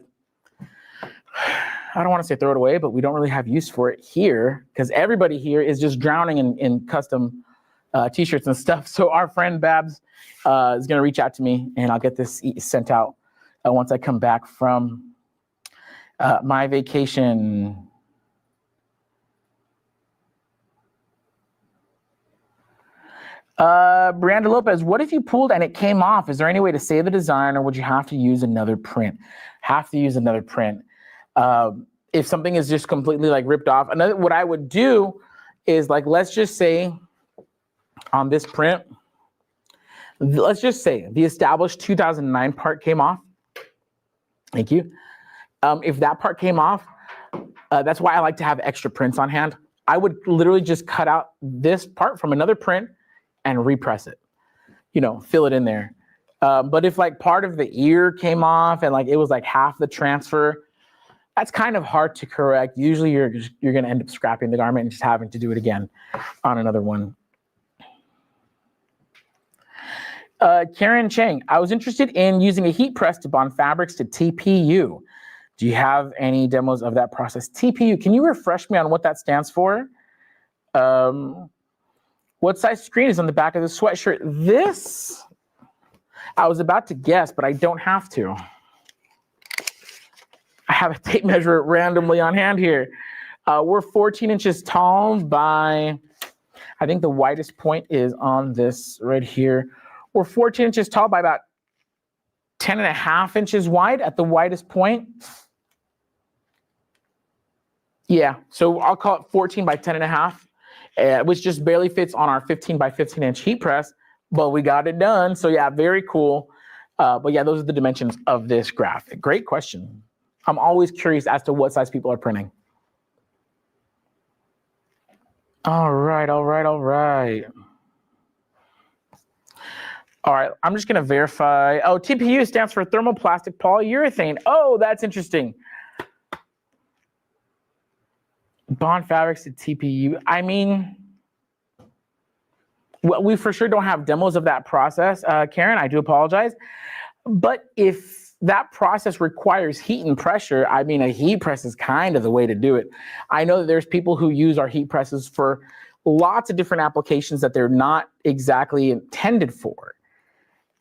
I don't want to say throw it away, but we don't really have use for it here because everybody here is just drowning in custom t-shirts and stuff. So our friend Babs is gonna reach out to me and I'll get this sent out once I come back from my vacation. Brianda Lopez, what if you pulled and it came off? Is there any way to save the design, or would you have to use another print? Have to use another print. If something is just completely like ripped off, what I would do is, like, let's just say on this print, let's just say the established 2009 part came off. Thank you. If that part came off, that's why I like to have extra prints on hand. I would literally just cut out this part from another print and repress it, you know, fill it in there. But if like part of the ear came off and like it was like half the transfer, that's kind of hard to correct. Usually you're gonna end up scrapping the garment and just having to do it again on another one. Karen Chang, I was interested in using a heat press to bond fabrics to TPU. Do you have any demos of that process? TPU, can you refresh me on what that stands for? What size screen is on the back of the sweatshirt? This, I was about to guess, but I don't have to. I have a tape measure randomly on hand here. We're 14 inches tall by, I think the widest point is on this right here. We're 14 inches tall by about 10.5 inches wide at the widest point. Yeah, so I'll call it 14 by 10.5, which just barely fits on our 15 by 15 inch heat press, but we got it done. So yeah, very cool. But yeah, those are the dimensions of this graphic. Great question. I'm always curious as to what size people are printing. All right. All right, I'm just gonna verify. Oh, TPU stands for thermoplastic polyurethane. Oh, that's interesting. Bond fabrics to TPU. I mean, well, we for sure don't have demos of that process, Karen, I do apologize. But if that process requires heat and pressure, I mean, a heat press is kind of the way to do it. I know that there's people who use our heat presses for lots of different applications that they're not exactly intended for.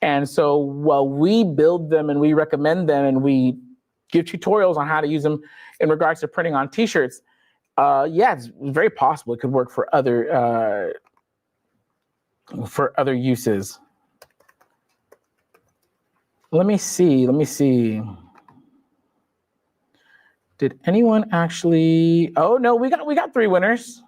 And so while we build them and we recommend them and we give tutorials on how to use them in regards to printing on t-shirts, yeah, it's very possible it could work for other uses. Let me see. Did anyone actually? Oh no, we got 3 winners.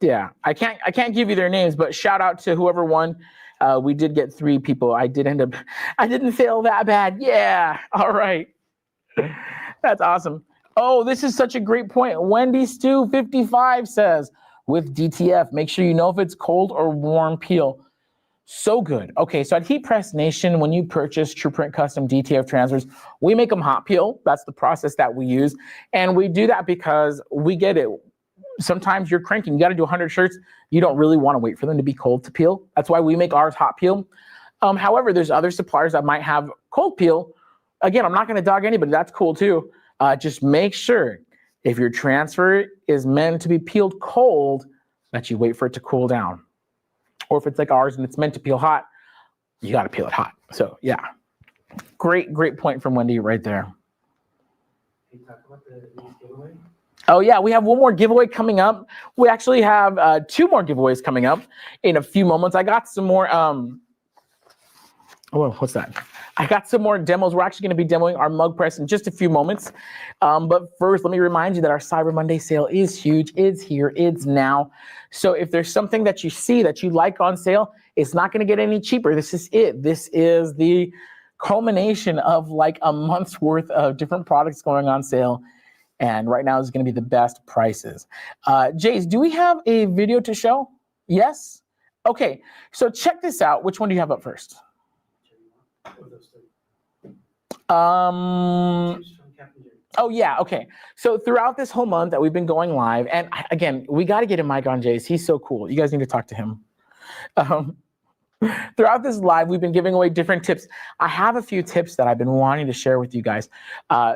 Yeah, I can't give you their names, but shout out to whoever won. We did get 3 people. I didn't fail that bad. Yeah, all right. That's awesome. Oh, this is such a great point. Wendy Stew 55 says, with DTF, make sure you know if it's cold or warm peel. So good. Okay, so at Heat Press Nation, when you purchase TruePrint Custom DTF transfers, we make them hot peel. That's the process that we use. And we do that because we get it. Sometimes you're cranking, you got to do 100 shirts. You don't really want to wait for them to be cold to peel. That's why we make ours hot peel. However, there's other suppliers that might have cold peel. Again, I'm not going to dog anybody. That's cool too. Just make sure if your transfer is meant to be peeled cold, that you wait for it to cool down. Or if it's like ours and it's meant to peel hot, you got to peel it hot. So yeah, great point from Wendy right there. Can you talk about the giveaway? Oh yeah, we have one more giveaway coming up. We actually have 2 more giveaways coming up in a few moments. I got some more, oh, what's that? I got some more demos. We're actually gonna be demoing our mug press in just a few moments. But first, let me remind you that our Cyber Monday sale is huge. It's here, it's now. So if there's something that you see that you like on sale, it's not gonna get any cheaper. This is it. This is the culmination of like a month's worth of different products going on sale. And right now is going to be the best prices. Jace, do we have a video to show? Yes? Okay, so check this out. Which one do you have up first? Oh yeah, okay. So throughout this whole month that we've been going live, and again, we got to get a mic on Jace. He's so cool. You guys need to talk to him. Throughout this live, we've been giving away different tips. I have a few tips that I've been wanting to share with you guys.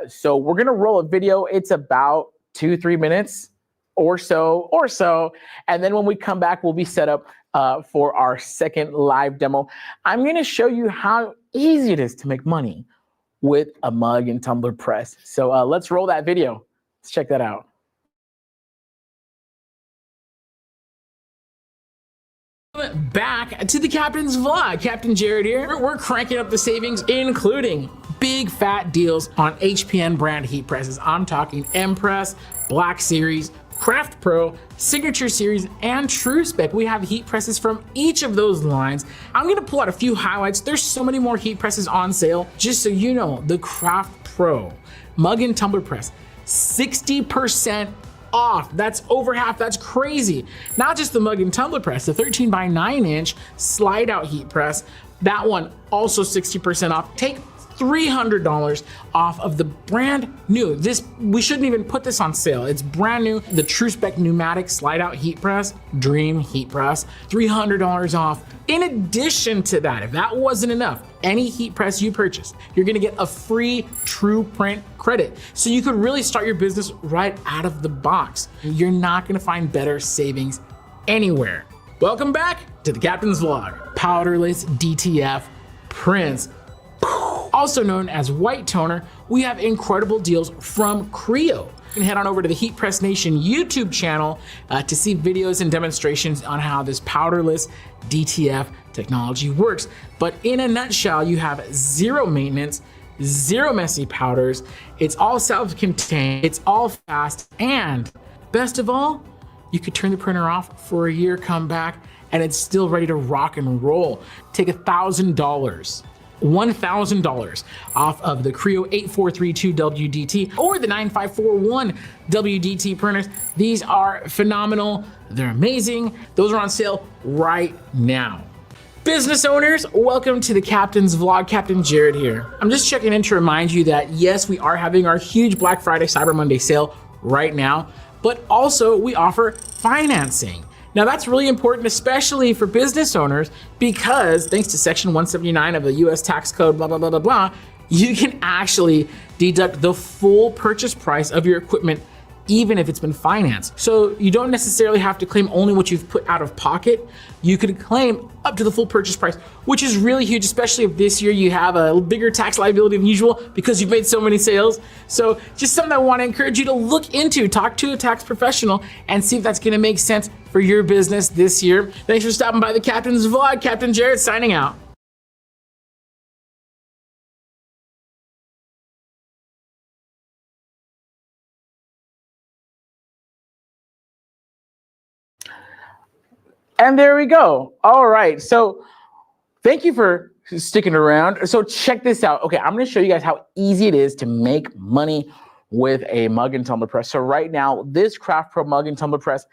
So we're going to roll a video. It's about 2-3 minutes or so. And then when we come back, we'll be set up for our second live demo. I'm going to show you how easy it is to make money with a mug and tumbler press. So let's roll that video. Let's check that out. Back to the Captain's Vlog. Captain Jared here. We're cranking up the savings, including big fat deals on HPN brand heat presses. I'm talking M-Press, Black Series, Craft Pro, Signature Series, and TrueSpec. We have heat presses from each of those lines. I'm gonna pull out a few highlights. There's so many more heat presses on sale. Just so you know, the Craft Pro mug and tumbler press, 60% off. That's over half. That's crazy. Not just the mug and tumbler press, the 13x9-inch slide out heat press. That one also 60% off. Take $300 off of the brand new. This, we shouldn't even put this on sale. It's brand new. The TrueSpec pneumatic slide out heat press, Dream heat press, $300 off. In addition to that, if that wasn't enough, any heat press you purchase, you're gonna get a free TruePrint credit. So you could really start your business right out of the box. You're not gonna find better savings anywhere. Welcome back to the Captain's Vlog. Powderless DTF prints. Also known as white toner, we have incredible deals from Creo. You can head on over to the Heat Press Nation YouTube channel to see videos and demonstrations on how this powderless DTF technology works. But in a nutshell, you have zero maintenance, zero messy powders. It's all self-contained, it's all fast, and best of all, you could turn the printer off for a year, come back, and it's still ready to rock and roll. Take $1,000 off of the Creo 8432 WDT or the 9541 WDT printers. These are phenomenal. They're amazing. Those are on sale right now. Business owners, welcome to the Captain's Vlog. Captain Jared here. I'm just checking in to remind you that yes, we are having our huge Black Friday Cyber Monday sale right now, but also we offer financing. Now that's really important, especially for business owners, because thanks to Section 179 of the US tax code, blah, blah, blah, blah, blah, you can actually deduct the full purchase price of your equipment, even if it's been financed. So you don't necessarily have to claim only what you've put out of pocket. You could claim up to the full purchase price, which is really huge, especially if this year you have a bigger tax liability than usual because you've made so many sales. So just something I want to encourage you to look into, talk to a tax professional and see if that's going to make sense for your business this year. Thanks for stopping by the Captain's Vlog. Captain Jared signing out. And there we go. All right. So thank you for sticking around. So check this out. Okay, I'm going to show you guys how easy it is to make money with a mug and tumbler press. So right now, this Craft Pro mug and tumbler press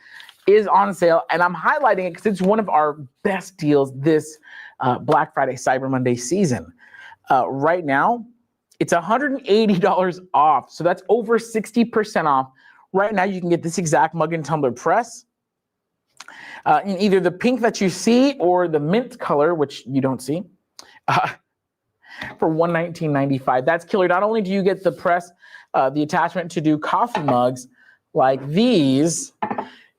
is on sale, and I'm highlighting it because it's one of our best deals this Black Friday Cyber Monday season. Right now, it's $180 off. So that's over 60% off. Right now, you can get this exact mug and tumbler press in either the pink that you see or the mint color, which you don't see, for $119.95. That's killer. Not only do you get the press, the attachment to do coffee mugs like these,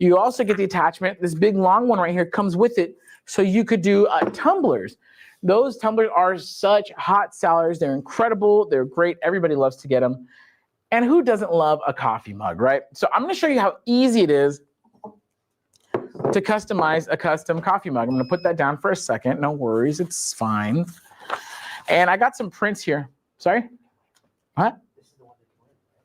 you also get the attachment. This big long one right here comes with it, so you could do tumblers. Those tumblers are such hot sellers. They're incredible. They're great. Everybody loves to get them. And who doesn't love a coffee mug, right? So I'm going to show you how easy it is to customize a custom coffee mug. I'm going to put that down for a second. No worries. It's fine. And I got some prints here. Sorry? What?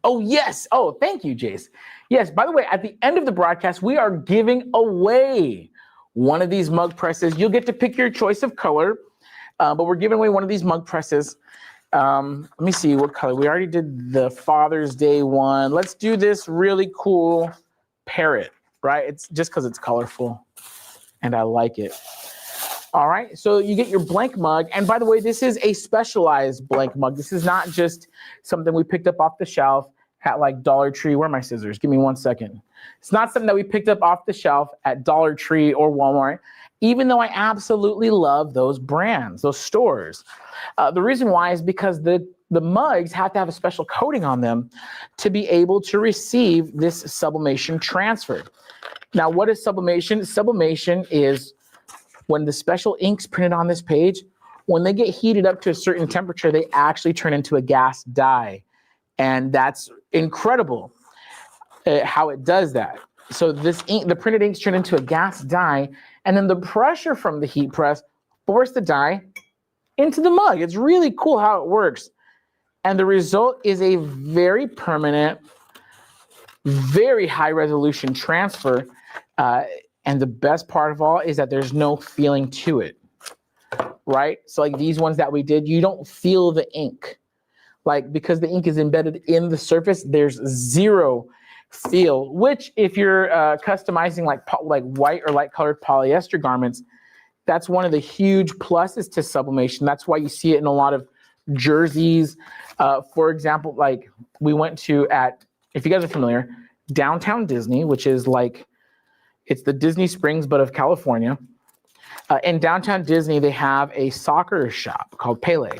Oh, yes. Oh, thank you, Jace. Yes, by the way, at the end of the broadcast, we are giving away one of these mug presses. You'll get to pick your choice of color, but we're giving away one of these mug presses. Let me see what color. We already did the Father's Day one. Let's do this really cool parrot, right? It's just because it's colorful and I like it. All right, so you get your blank mug. And by the way, this is a specialized blank mug. This is not just something we picked up off the shelf at like Dollar Tree. Where are my scissors? Give me 1 second. It's not something that we picked up off the shelf at Dollar Tree or Walmart, even though I absolutely love those brands, those stores. The reason why is because the mugs have to have a special coating on them to be able to receive this sublimation transfer. Now, what is sublimation? Sublimation is when the special inks printed on this page, when they get heated up to a certain temperature, they actually turn into a gas dye. And that's incredible how it does that. So this ink, the printed inks turn into a gas dye, and then the pressure from the heat press forces the dye into the mug. It's really cool how it works. And the result is a very permanent, very high resolution transfer. And the best part of all is that there's no feeling to it, right? So like these ones that we did, you don't feel the ink. Like because the ink is embedded in the surface, there's zero feel, which if you're customizing like white or light colored polyester garments, that's one of the huge pluses to sublimation. That's why you see it in a lot of jerseys. For example, like we went to if you guys are familiar, Downtown Disney, which is like, it's the Disney Springs, but of California. In Downtown Disney, they have a soccer shop called Pele.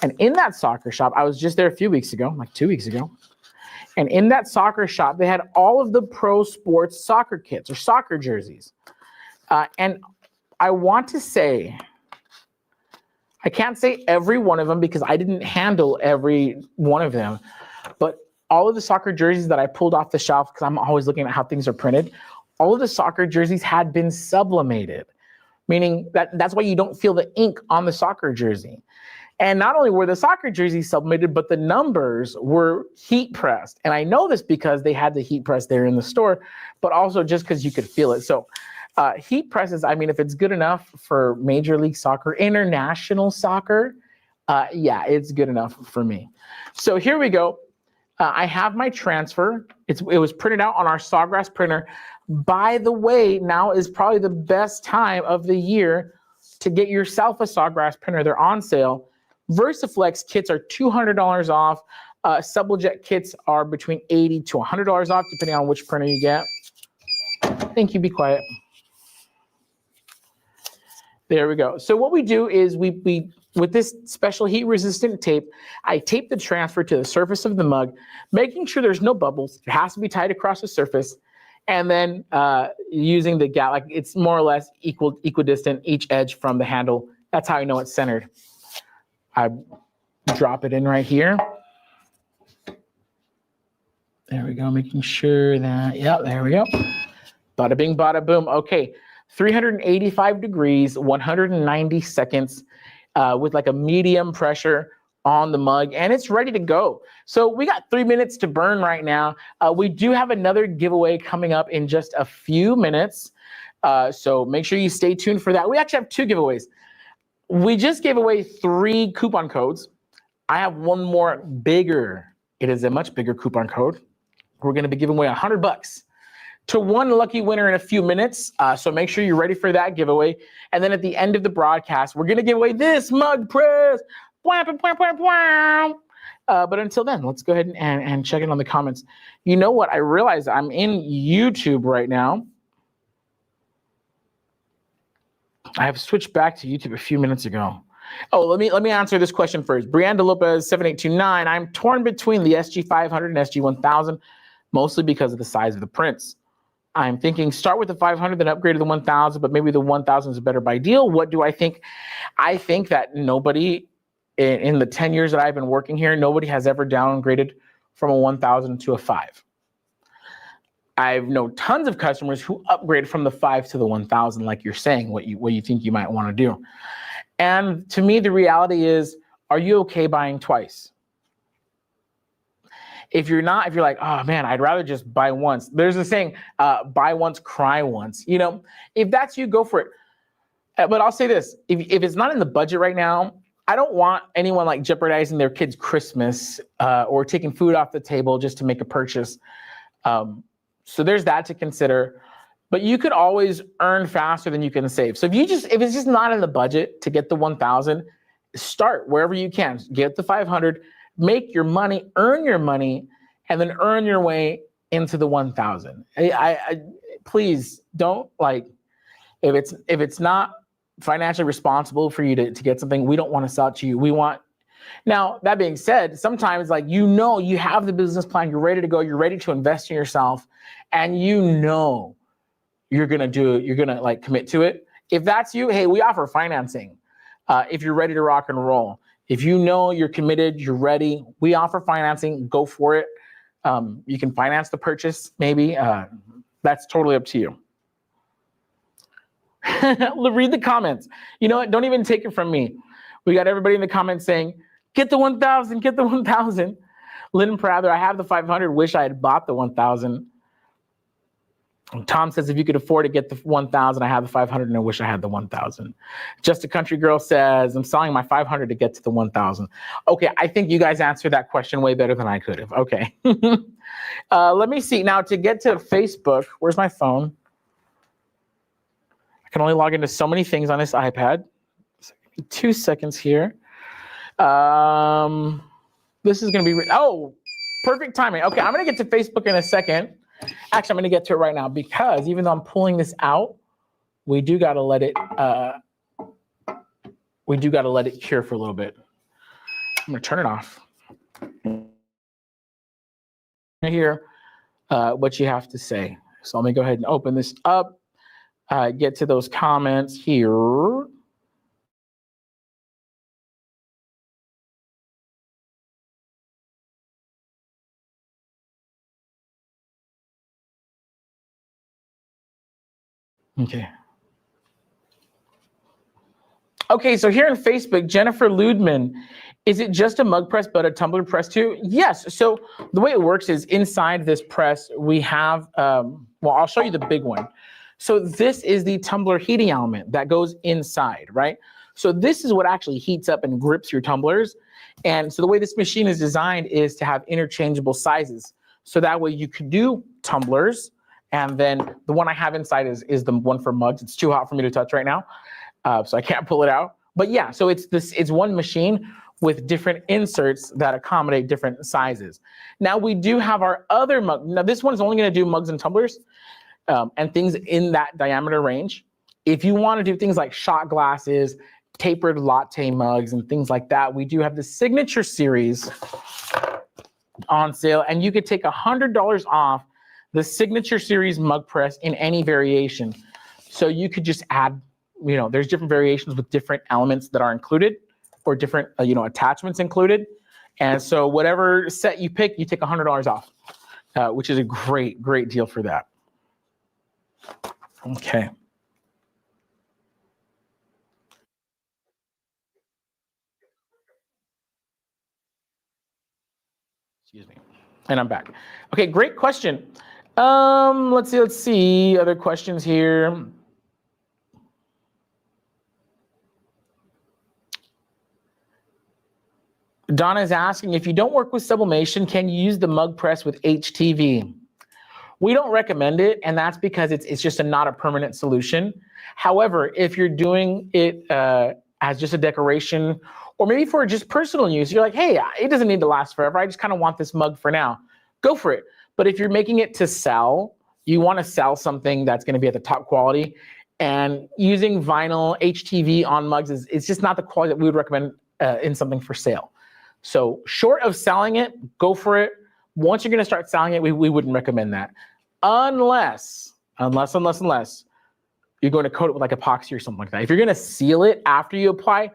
And in that soccer shop, I was just there a few weeks ago, like 2 weeks ago. And in that soccer shop, they had all of the pro sports soccer kits or soccer jerseys. And I want to say, I can't say every one of them because I didn't handle every one of them. But all of the soccer jerseys that I pulled off the shelf, because I'm always looking at how things are printed, all of the soccer jerseys had been sublimated. meaning that's why you don't feel the ink on the soccer jersey. And not only were the soccer jerseys sublimated, but the numbers were heat pressed. And I know this because they had the heat press there in the store, but also just because you could feel it. So heat presses, I mean, if it's good enough for Major League Soccer, international soccer, yeah, it's good enough for me. So here we go. I have my transfer. It was printed out on our Sawgrass printer. By the way, now is probably the best time of the year to get yourself a Sawgrass printer. They're on sale. VersaFlex kits are $200 off. Sublejet kits are between $80 to $100 off, depending on which printer you get. Thank you, be quiet. There we go. So what we do is we with this special heat resistant tape, I tape the transfer to the surface of the mug, making sure there's no bubbles. It has to be tight across the surface. And then using the gap, like it's more or less equidistant each edge from the handle. That's how I know it's centered. I drop it in right here. There we go, making sure that, yeah, there we go. Bada bing, bada boom. Okay, 385 degrees, 190 seconds with like a medium pressure on the mug, and it's ready to go. So we got 3 minutes to burn right now. We do have another giveaway coming up in just a few minutes. So make sure you stay tuned for that. We actually have 2 giveaways. We just gave away 3 coupon codes. I have one more bigger. It is a much bigger coupon code. We're going to be giving away $100 to one lucky winner in a few minutes. So make sure you're ready for that giveaway. And then at the end of the broadcast, we're going to give away this mug press. But until then, let's go ahead and check in on the comments. You know what? I realize I'm in YouTube right now. I have switched back to YouTube a few minutes ago. Oh, let me answer this question first. Brianda Lopez 7829. I'm torn between the SG500 and SG1000, mostly because of the size of the prints. I'm thinking start with the 500, then upgrade to the 1000, but maybe the 1000 is a better buy deal. What do I think? I think that nobody in the 10 years that I've been working here, nobody has ever downgraded from a 1000 to a 5. I've known tons of customers who upgrade from the 5 to the 1000, like you're saying, what you think you might want to do. And to me, the reality is, are you okay buying twice? If you're not, if you're like, oh man, I'd rather just buy once. There's a saying, buy once, cry once. You know, if that's you, go for it. But I'll say this, if it's not in the budget right now, I don't want anyone like jeopardizing their kid's Christmas or taking food off the table just to make a purchase. So there's that to consider. But you could always earn faster than you can save. So if it's just not in the budget to get the 1000, start wherever you can. Get the 500, make your money, earn your money, and then earn your way into the 1000. I please don't, like, if it's not financially responsible for you to get something, we don't want to sell it to you. We want. Now, that being said, sometimes, like, you have the business plan, you're ready to go, you're ready to invest in yourself, and you're gonna like commit to it. If that's you, hey, we offer financing. If you're ready to rock and roll, if you know you're committed, you're ready, we offer financing, go for it. You can finance the purchase, maybe. That's totally up to you. Read the comments. You know what? Don't even take it from me. We got everybody in the comments saying, get the 1000, get the 1000. Lynn Prather, I have the 500, wish I had bought the 1000. Tom says, if you could afford to get the 1000, I have the 500 and I wish I had the 1000. Just a Country Girl says, I'm selling my 500 to get to the 1000. Okay, I think you guys answered that question way better than I could have. Okay. Let me see. Now, to get to Facebook, where's my phone? I can only log into so many things on this iPad. 2 seconds here. This is going to be, perfect timing. Okay, I'm going to get to Facebook in a second. Actually, I'm going to get to it right now because even though I'm pulling this out, we do got to let it cure for a little bit. I'm going to turn it off. Hear what you have to say. So let me go ahead and open this up. Get to those comments here. Okay. Okay, so here on Facebook, Jennifer Ludman, is it just a mug press but a tumbler press too? Yes. So the way it works is inside this press we have, well, I'll show you the big one. So this is the tumbler heating element that goes inside, right? So this is what actually heats up and grips your tumblers. And so the way this machine is designed is to have interchangeable sizes. So that way you could do tumblers, and then the one I have inside is the one for mugs. It's too hot for me to touch right now, so I can't pull it out. But yeah, so it's one machine with different inserts that accommodate different sizes. Now we do have our other mug. Now this one's only going to do mugs and tumblers and things in that diameter range. If you want to do things like shot glasses, tapered latte mugs, and things like that, we do have the Signature Series on sale, and you could take $100 off the Signature Series mug press in any variation. So you could just add, you know, there's different variations with different elements that are included, or different, you know, attachments included. And so whatever set you pick, you take $100 off, which is a great, great deal for that. Okay. Excuse me. And I'm back. Okay, great question. Let's see. Other questions here. Donna is asking, if you don't work with sublimation, can you use the mug press with HTV? We don't recommend it, and that's because it's just not a permanent solution. However, if you're doing it as just a decoration, or maybe for just personal use, you're like, hey, it doesn't need to last forever. I just kind of want this mug for now. Go for it. But if you're making it to sell, you want to sell something that's going to be at the top quality. And using vinyl HTV on mugs it's just not the quality that we would recommend in something for sale. So short of selling it, go for it. Once you're going to start selling it, we wouldn't recommend that. Unless you're going to coat it with like epoxy or something like that. If you're going to seal it after you apply,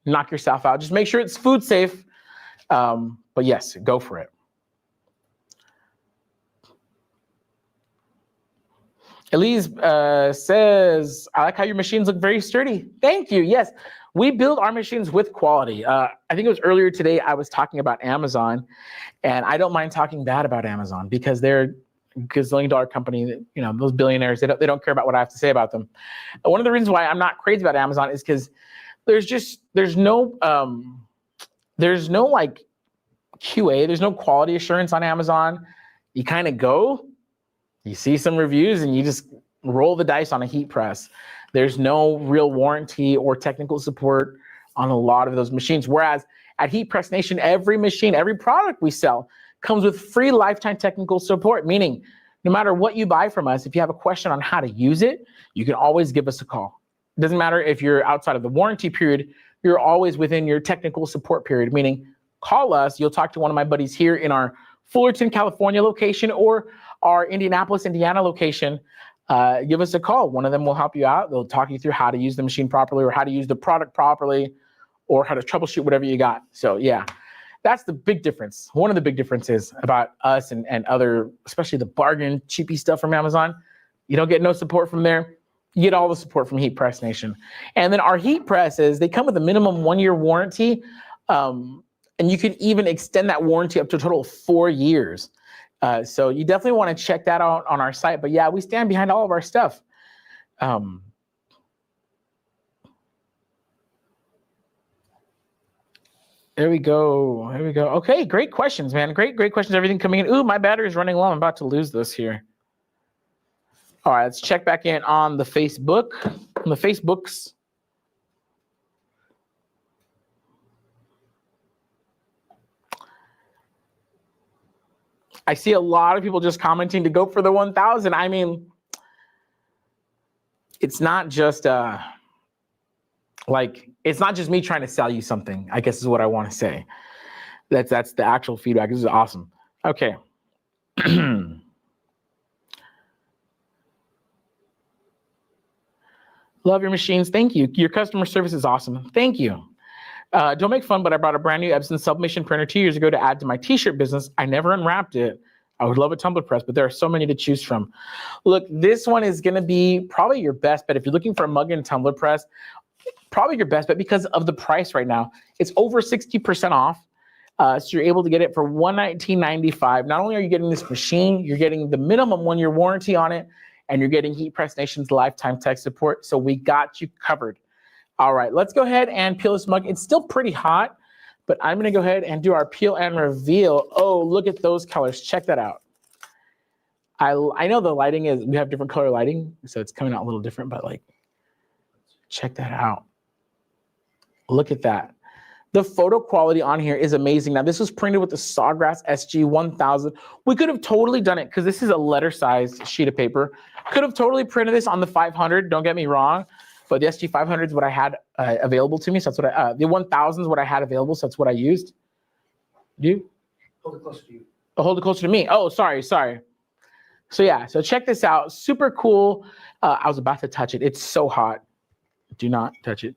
knock yourself out. Just make sure it's food safe. But yes, go for it. Elise says, I like how your machines look very sturdy. Thank you. Yes, we build our machines with quality. I think it was earlier today I was talking about Amazon, and I don't mind talking bad about Amazon because they're a gazillion-dollar company. That, you know, those billionaires, they don't care about what I have to say about them. One of the reasons why I'm not crazy about Amazon is because there's no like QA, there's no quality assurance on Amazon. You kind of go, you see some reviews, and you just roll the dice on a heat press. There's no real warranty or technical support on a lot of those machines. Whereas at Heat Press Nation, every machine, every product we sell comes with free lifetime technical support, meaning no matter what you buy from us, if you have a question on how to use it, you can always give us a call. It doesn't matter if you're outside of the warranty period, you're always within your technical support period, meaning call us. You'll talk to one of my buddies here in our Fullerton, California location or our Indianapolis, Indiana location. Give us a call. One of them will help you out. They'll talk you through how to use the machine properly, or how to use the product properly, or how to troubleshoot whatever you got. So yeah, that's the big difference. One of the big differences about us and other, especially the bargain cheapy stuff from Amazon. You don't get no support from there. You get all the support from Heat Press Nation. And then our heat presses, they come with a minimum 1-year warranty. And you can even extend that warranty up to a total of 4 years. So you definitely want to check that out on our site. But yeah, we stand behind all of our stuff. There we go. There we go. Okay, great questions, man. Great questions. Everything coming in. Ooh, my battery is running low. I'm about to lose this here. All right, let's check back in on the Facebook. On the Facebooks. I see a lot of people just commenting to go for the 1,000. I mean, it's not just it's not just me trying to sell you something, I guess is what I want to say. That's the actual feedback. This is awesome. Okay. Love your machines. Thank you. Your customer service is awesome. Thank you. Don't make fun, but I bought a brand new Epson sublimation printer 2 years ago to add to my t-shirt business. I never unwrapped it. I would love a tumbler press, but there are so many to choose from. Look, this one is going to be probably your best bet. If you're looking for a mug and tumbler press, probably your best bet because of the price right now. It's over 60% off. So you're able to get it for $119.95. Not only are you getting this machine, you're getting the minimum 1-year warranty on it, and you're getting Heat Press Nation's lifetime tech support. So we got you covered. All right, let's go ahead and peel this mug. It's still pretty hot, but I'm gonna go ahead and do our peel and reveal. Oh, look at those colors. Check that out. I know the lighting is, we have different color lighting, so it's coming out a little different, but like, check that out. Look at that. The photo quality on here is amazing. Now, this was printed with the Sawgrass SG-1000. We could have totally done it because this is a letter-sized sheet of paper. Could have totally printed this on the 500, don't get me wrong, but the SG-500 is what I had available to me, so that's what the 1000 is what I had available, so that's what I used. Do you? Hold it closer to you. Oh, hold it closer to me. Oh, sorry. So yeah, so check this out. Super cool. I was about to touch it. It's so hot. Do not touch it.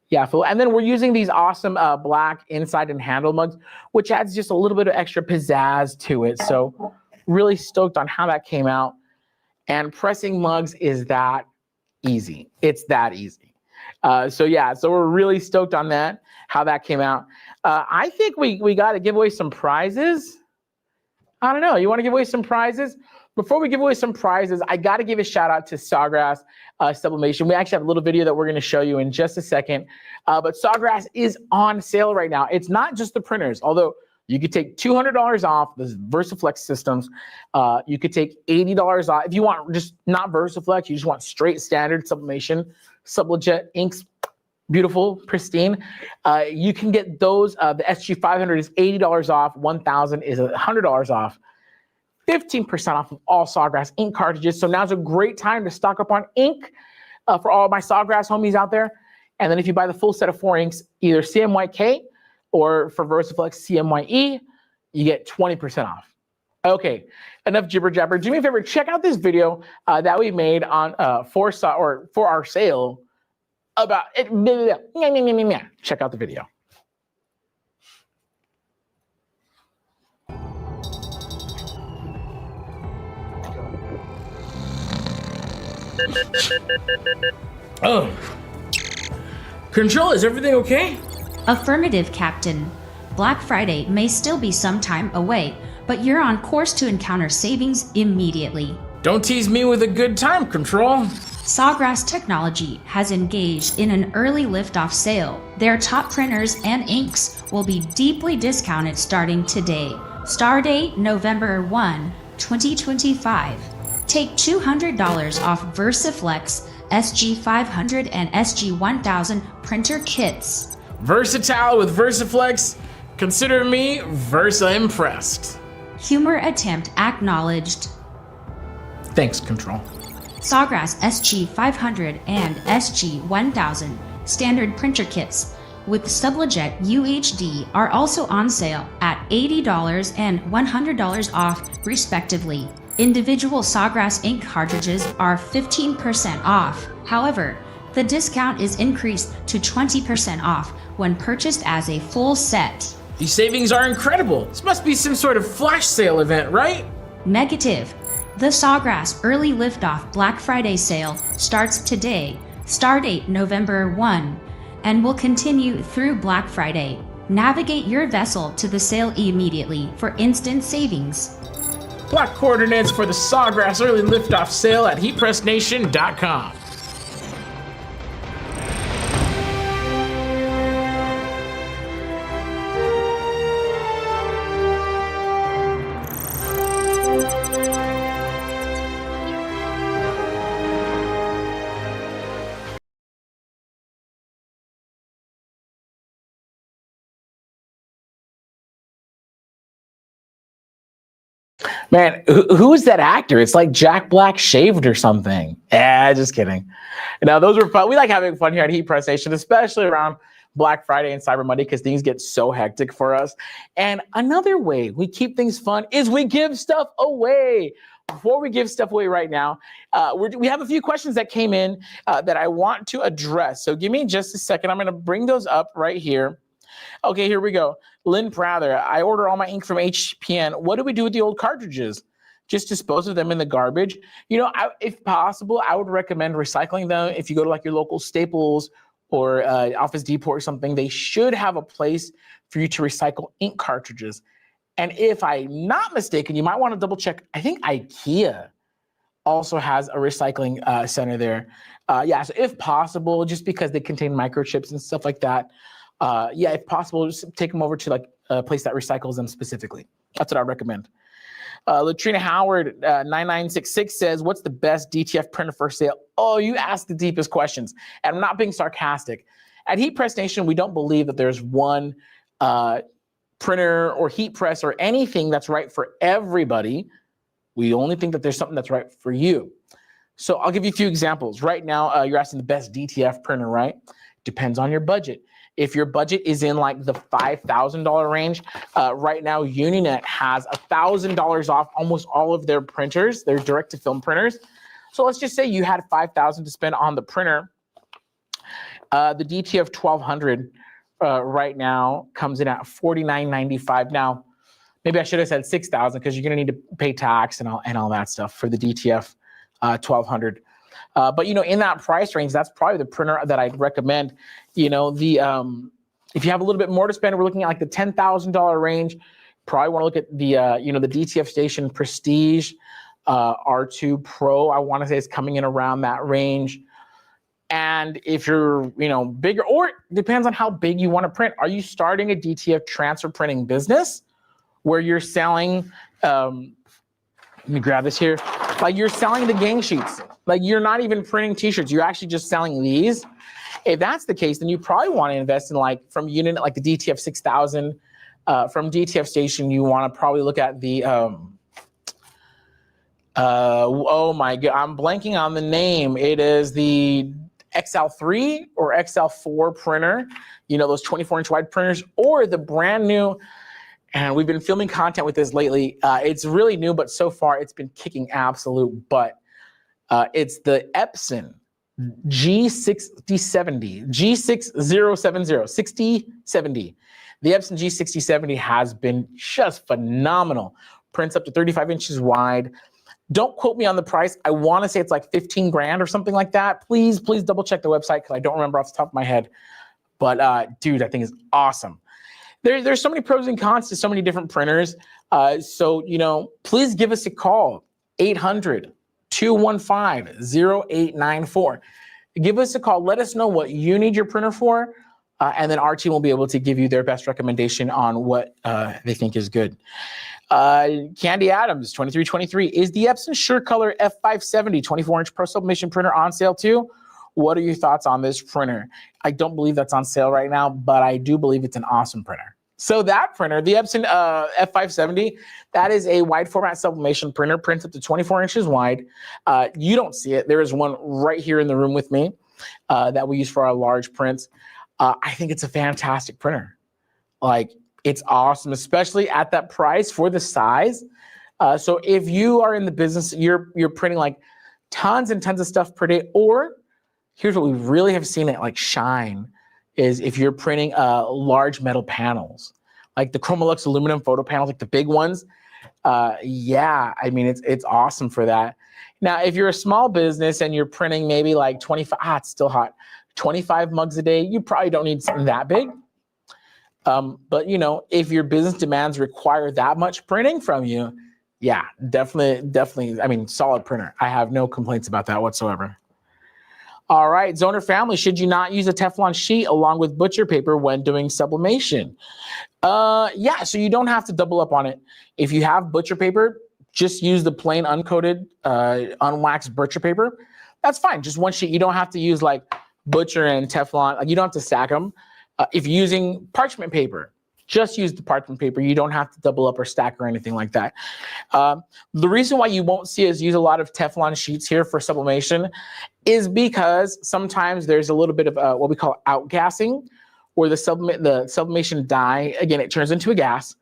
Yeah, and then we're using these awesome black inside and handle mugs, which adds just a little bit of extra pizzazz to it. So really stoked on how that came out. And pressing mugs is that easy. It's that easy. So yeah, so we're really stoked on that, how that came out. I think we got to give away some prizes. I don't know. You want to give away some prizes? Before we give away some prizes, I got to give a shout out to Sawgrass Sublimation. We actually have a little video that we're going to show you in just a second. But Sawgrass is on sale right now. It's not just the printers, although you could take $200 off the VersaFlex systems. You could take $80 off. If you want just not VersaFlex, you just want straight standard sublimation, Sublejet inks, beautiful, pristine. You can get those. The SG-500 is $80 off. 1000 is $100 off. 15% off of all Sawgrass ink cartridges. So now's a great time to stock up on ink for all my Sawgrass homies out there. And then if you buy the full set of 4 inks, either CMYK or for VersaFlex CMYE, you get 20% off. Okay, enough jibber jabber. Do me a favor, check out this video that we made on for our sale about it. Check out the video. Oh, Control, is everything okay? Affirmative, Captain. Black Friday may still be some time away, but you're on course to encounter savings immediately. Don't tease me with a good time, Control. Sawgrass Technology has engaged in an early liftoff sale. Their top printers and inks will be deeply discounted starting today. Stardate November 1, 2025. Take $200 off VersaFlex SG-500 and SG-1000 printer kits. Versatile with VersaFlex. Consider me Versa impressed. Humor attempt acknowledged. Thanks, Control. Sawgrass SG-500 and SG-1000 standard printer kits with Sublejet UHD are also on sale at $80 and $100 off, respectively. Individual Sawgrass ink cartridges are 15% off. However, the discount is increased to 20% off when purchased as a full set. These savings are incredible. This must be some sort of flash sale event, right? Negative. The Sawgrass Early Liftoff Black Friday sale starts today, Stardate November 1, and will continue through Black Friday. Navigate your vessel to the sale immediately for instant savings. Block coordinates for the Sawgrass Early Liftoff sale at heatpressnation.com. Man, who is that actor? It's like Jack Black shaved or something. Just kidding. Now, those were fun. We like having fun here at Heat Press Nation, especially around Black Friday and Cyber Monday because things get so hectic for us. And another way we keep things fun is we give stuff away. Before we give stuff away right now, we have a few questions that came in that I want to address. So give me just a second. I'm going to bring those up right here. Okay, here we go. Lynn Prather, I order all my ink from HPN. What do we do with the old cartridges? Just dispose of them in the garbage? You know, if possible, I would recommend recycling them. If you go to like your local Staples or Office Depot or something, they should have a place for you to recycle ink cartridges. And if I'm not mistaken, you might want to double check. I think IKEA also has a recycling center there. Yeah, so if possible, just because they contain microchips and stuff like that, yeah, if possible, just take them over to like a place that recycles them specifically. That's what I recommend. Latrina Howard 9966 says, what's the best DTF printer for sale? Oh, you asked the deepest questions, and I'm not being sarcastic. At Heat Press Nation, we don't believe that there's one printer or heat press or anything that's right for everybody. We only think that there's something that's right for you. So I'll give you a few examples. Right now, you're asking the best DTF printer, right? Depends on your budget. If your budget is in like the $5,000 range, right now Uninet has $1,000 off almost all of their printers, their direct-to-film printers. So let's just say you had $5,000 to spend on the printer. The DTF 1200 right now comes in at $49.95. Now, maybe I should have said $6,000 because you're going to need to pay tax and all that stuff for the DTF 1200. But you know, in that price range, that's probably the printer that I'd recommend. You know, the if you have a little bit more to spend, we're looking at like the $10,000 range. Probably want to look at the you know, the DTF Station Prestige R2 Pro. I want to say it's coming in around that range. And if you're, you know, bigger, or it depends on how big you want to print. Are you starting a DTF transfer printing business where you're selling? Let me grab this here. Like you're selling the gang sheets. Like you're not even printing t-shirts. You're actually just selling these. If that's the case, then you probably want to invest in like from UNINET, like the DTF 6000. From DTF Station, you want to probably look at the, oh my God, I'm blanking on the name. It is the XL3 or XL4 printer, you know, those 24-inch wide printers, or the brand new, and we've been filming content with this lately. It's really new, but so far it's been kicking absolute butt. It's the Epson G6070, G6070, 6070. The Epson G6070 has been just phenomenal. Prints up to 35 inches wide. Don't quote me on the price. I want to say it's like 15 grand or something like that. Please double check the website because I don't remember off the top of my head. But dude, I think it's awesome. There's so many pros and cons to so many different printers. So, you know, please give us a call, 800-215-0894. Give us a call. Let us know what you need your printer for. And then our team will be able to give you their best recommendation on what they think is good. Candy Adams, 2323, is the Epson SureColor F570 24-inch Pro Sublimation printer on sale too? What are your thoughts on this printer? I don't believe that's on sale right now, but I do believe it's an awesome printer. So that printer, the Epson F570, that is a wide format sublimation printer, prints up to 24 inches wide. You don't see it. There is one right here in the room with me that we use for our large prints. I think it's a fantastic printer. Like, it's awesome, especially at that price for the size. So if you are in the business, you're printing like tons and tons of stuff per day, or here's what we really have seen it like shine, is if you're printing large metal panels, like the Chromolux aluminum photo panels, like the big ones. Yeah, I mean, it's awesome for that. Now, if you're a small business and you're printing maybe like 25, it's still hot, 25 mugs a day, you probably don't need something that big. But you know, if your business demands require that much printing from you, yeah, definitely, I mean, solid printer. I have no complaints about that whatsoever. All right, Zoner family, should you not use a Teflon sheet along with butcher paper when doing sublimation? Yeah, so you don't have to double up on it. If you have butcher paper, just use the plain uncoated, unwaxed butcher paper. That's fine, just one sheet. You don't have to use like butcher and Teflon, like you don't have to stack them. If you're using parchment paper, just use the parchment paper. You don't have to double up or stack or anything like that. The reason why you won't see us use a lot of Teflon sheets here for sublimation is because sometimes there's a little bit of what we call outgassing, where the sublimation dye, again, it turns into a gas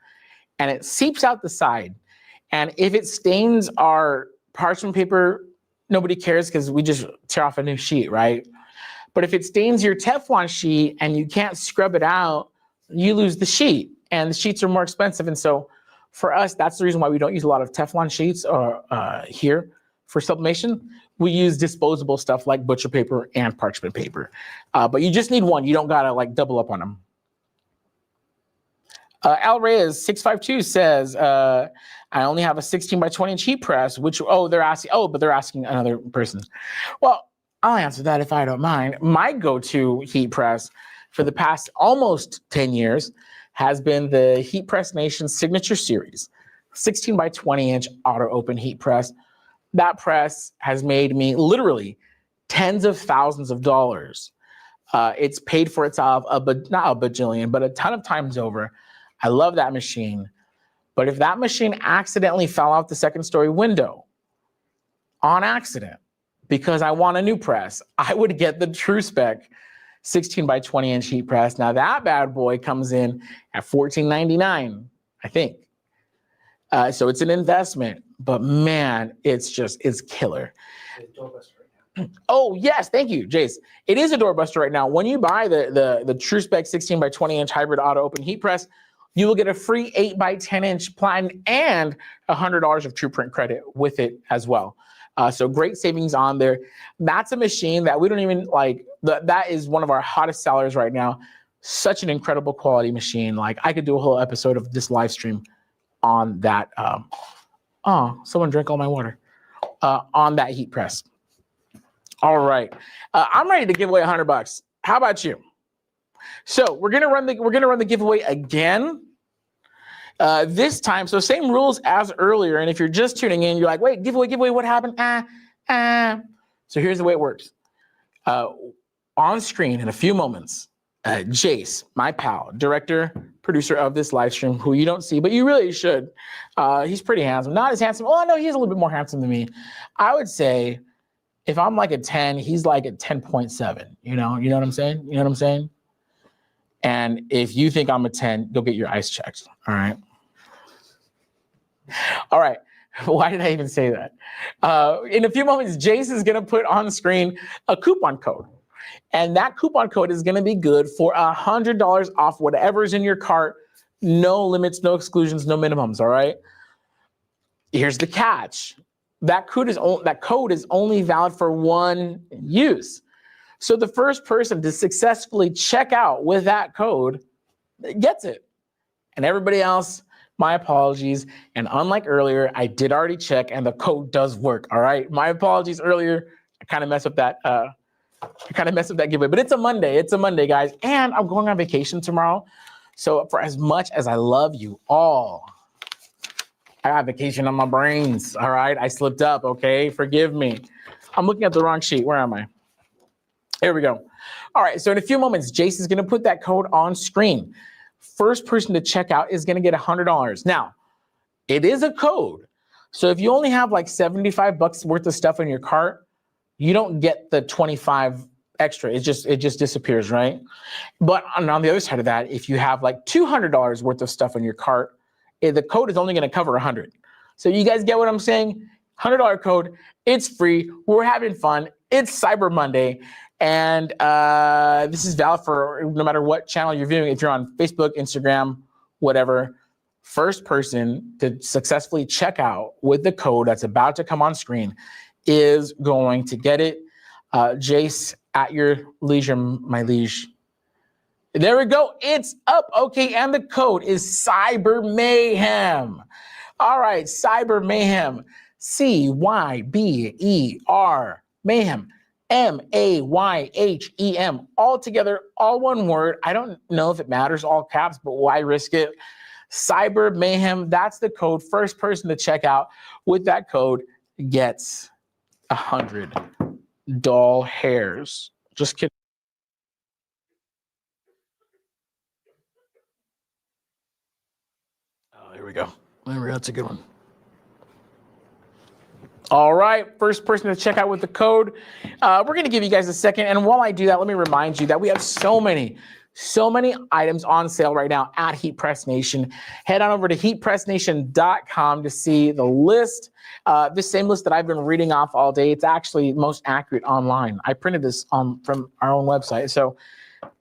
and it seeps out the side. And if it stains our parchment paper, nobody cares because we just tear off a new sheet, right? But if it stains your Teflon sheet and you can't scrub it out, you lose the sheet, and the sheets are more expensive. And so for us, that's the reason why we don't use a lot of Teflon sheets here for sublimation, we use disposable stuff like butcher paper and parchment paper. But you just need one. You don't gotta like double up on them. Al Reyes 652 says, I only have a 16 by 20 inch heat press, which, but they're asking another person. Well, I'll answer that if I don't mind. My go-to heat press for the past almost 10 years has been the Heat Press Nation Signature Series, 16 by 20 inch auto open heat press. That press has made me literally tens of thousands of dollars. It's paid for itself, not a bajillion, but a ton of times over. I love that machine. But if that machine accidentally fell out the second story window on accident because I want a new press, I would get the TrueSpec 16 by 20 inch heat press. Now that bad boy comes in at $14.99, I think. So it's an investment, but man, it's killer. Doorbuster right now. Oh yes, thank you, Jace. It is a doorbuster right now. When you buy the TrueSpec 16 by 20 inch hybrid auto open heat press, you will get a free 8 by 10 inch Platen and $100 of TruePrint credit with it as well. So great savings on there. That's a machine that we don't even like. That is one of our hottest sellers right now. Such an incredible quality machine. Like I could do a whole episode of this live stream on that. Someone drank all my water. On that heat press. All right, I'm ready to give away $100. How about you? So we're gonna run the giveaway again. This time, so same rules as earlier. And if you're just tuning in, you're like, wait, giveaway, what happened? So here's the way it works. On screen in a few moments, Jace, my pal, director, producer of this live stream, who you don't see, but you really should. He's pretty handsome. Not as handsome. Oh, no, he's a little bit more handsome than me. I would say if I'm like a 10, he's like a 10.7. You know what I'm saying? You know what I'm saying? And if you think I'm a 10, go get your eyes checked. All right. All right. Why did I even say that? In a few moments, Jace is going to put on screen a coupon code. And that coupon code is going to be good for $100 off whatever's in your cart. No limits, no exclusions, no minimums. All right. Here's the catch. That code is only valid for one use. So the first person to successfully check out with that code gets it. And everybody else, my apologies. And unlike earlier, I did already check and the code does work. All right. My apologies earlier. I kind of messed up that giveaway, but it's a Monday, guys. And I'm going on vacation tomorrow. So for as much as I love you all, I got vacation on my brains. All right. I slipped up. Okay. Forgive me. I'm looking at the wrong sheet. Where am I? Here we go. All right, so in a few moments, Jace is going to put that code on screen. First person to check out is going to get $100. Now, it is a code. So if you only have like $75 worth of stuff in your cart, you don't get the 25 extra. It just disappears, right? But on the other side of that, if you have like $200 worth of stuff in your cart, the code is only going to cover 100. So you guys get what I'm saying? $100 code. It's free. We're having fun. It's Cyber Monday. And this is valid for no matter what channel you're viewing. If you're on Facebook, Instagram, whatever, first person to successfully check out with the code that's about to come on screen is going to get it. Jace, at your leisure, my liege. There we go. It's up. Okay, and the code is Cyber Mayhem. All right, Cyber Mayhem. CYBER Mayhem. MAYHEM, all together, all one word. I don't know if it matters, all caps, but why risk it? Cyber Mayhem, that's the code. First person to check out with that code gets 100 doll hairs. Just kidding. Oh, here we go. That's a good one. All right, first person to check out with the code. We're going to give you guys a second. And while I do that, let me remind you that we have so many items on sale right now at Heat Press Nation. Head on over to heatpressnation.com to see the list. This same list that I've been reading off all day. It's actually most accurate online. I printed this from our own website. So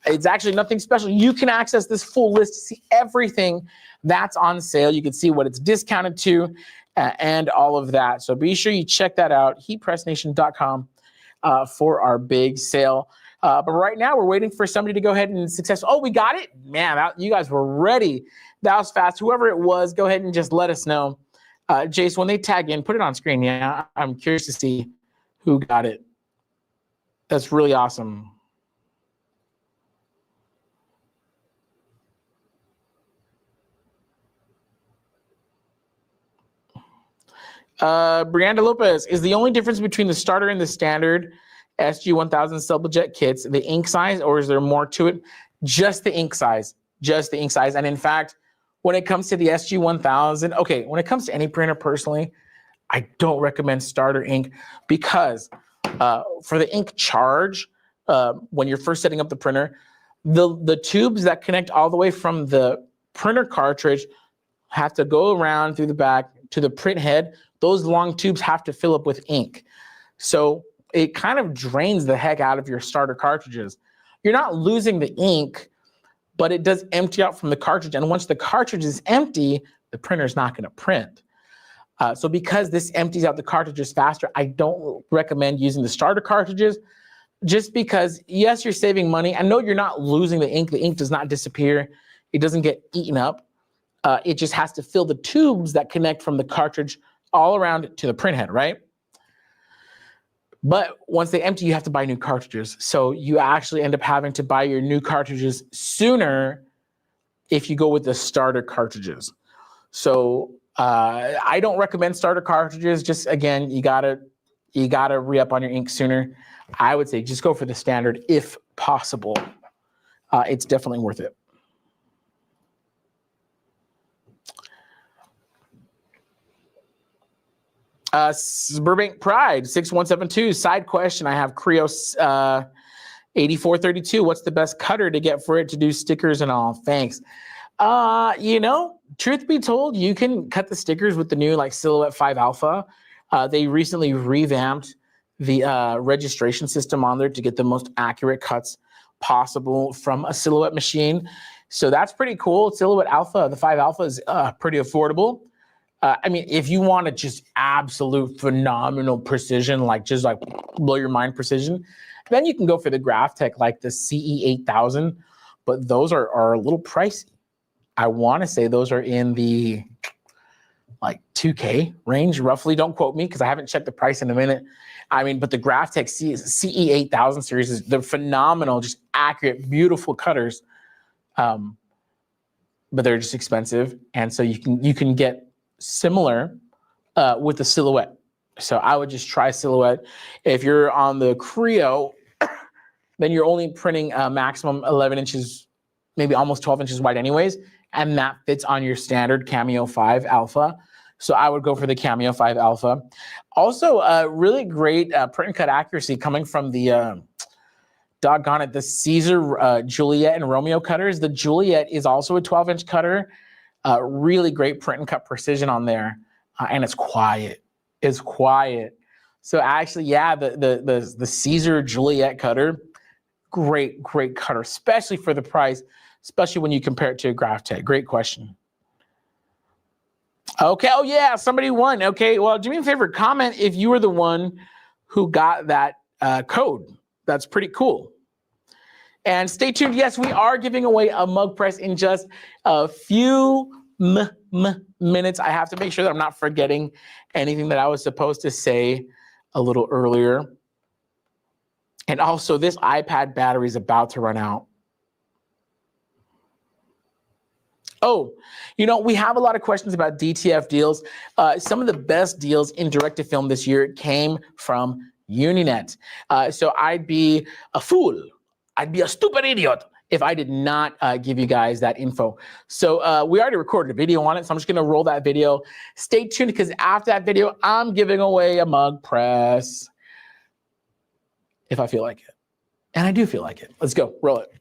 it's actually nothing special. You can access this full list to see everything that's on sale. You can see what it's discounted to. and all of that. So be sure you check that out, heatpressnation.com, for our big sale. But right now we're waiting for somebody to go ahead and success. Oh, we got it? Man, you guys were ready. That was fast. Whoever it was, go ahead and just let us know. Jace, when they tag in, put it on screen. Yeah, I'm curious to see who got it. That's really awesome. Brianda Lopez, is the only difference between the starter and the standard SG-1000 Sublijet kits the ink size, or is there more to it? Just the ink size. Just the ink size. And in fact, when it comes to the SG-1000, okay, when it comes to any printer personally, I don't recommend starter ink because for the ink charge, when you're first setting up the printer, the tubes that connect all the way from the printer cartridge have to go around through the back to the print head. Those long tubes have to fill up with ink. So it kind of drains the heck out of your starter cartridges. You're not losing the ink, but it does empty out from the cartridge. And once the cartridge is empty, the printer's not going to print. So because this empties out the cartridges faster, I don't recommend using the starter cartridges, just because, yes, you're saving money. I know you're not losing the ink. The ink does not disappear. It doesn't get eaten up. It just has to fill the tubes that connect from the cartridge all around to the print head, right? But once they empty, you have to buy new cartridges. So you actually end up having to buy your new cartridges sooner if you go with the starter cartridges. So I don't recommend starter cartridges. Just again, you gotta re-up on your ink sooner. I would say just go for the standard if possible. It's definitely worth it. Burbank Pride 6172 side question. I have Creos 8432. What's the best cutter to get for it to do stickers and all? Thanks. You know, truth be told, you can cut the stickers with the new like Silhouette 5 Alpha. They recently revamped the registration system on there to get the most accurate cuts possible from a Silhouette machine. So that's pretty cool. Silhouette Alpha, the 5 Alpha is pretty affordable. I mean, if you want to just absolute phenomenal precision, like just like blow your mind precision, then you can go for the Graphtec, like the CE8000, but those are a little pricey. I want to say those are in the like 2K range, roughly. Don't quote me because I haven't checked the price in a minute. I mean, but the Graphtec CE8000 series, they're phenomenal, just accurate, beautiful cutters, but they're just expensive, and so you can get similar with the Silhouette. So I would just try Silhouette. If you're on the Creo, then you're only printing maximum 11 inches, maybe almost 12 inches wide anyways, and that fits on your standard Cameo 5 Alpha. So I would go for the Cameo 5 Alpha. Also, really great print and cut accuracy coming from the, doggone it, the Caesar, Juliet, and Romeo cutters. The Juliet is also a 12-inch cutter. Really great print and cut precision on there, and it's quiet. It's quiet. So actually, yeah, the Caesar Juliet cutter, great cutter, especially for the price, especially when you compare it to a Graphtec. Great question. Okay, oh yeah, somebody won. Okay, well, do me a favor, comment if you were the one who got that code. That's pretty cool. And stay tuned. Yes, we are giving away a mug press in just a few minutes. I have to make sure that I'm not forgetting anything that I was supposed to say a little earlier. And also, this iPad battery is about to run out. Oh, you know, we have a lot of questions about DTF deals. Some of the best deals in direct-to-film this year came from Uninet. So I'd be a fool. I'd be a stupid idiot if I did not give you guys that info. So we already recorded a video on it, so I'm just gonna roll that video. Stay tuned, because after that video, I'm giving away a mug press. If I feel like it. And I do feel like it. Let's go, roll it.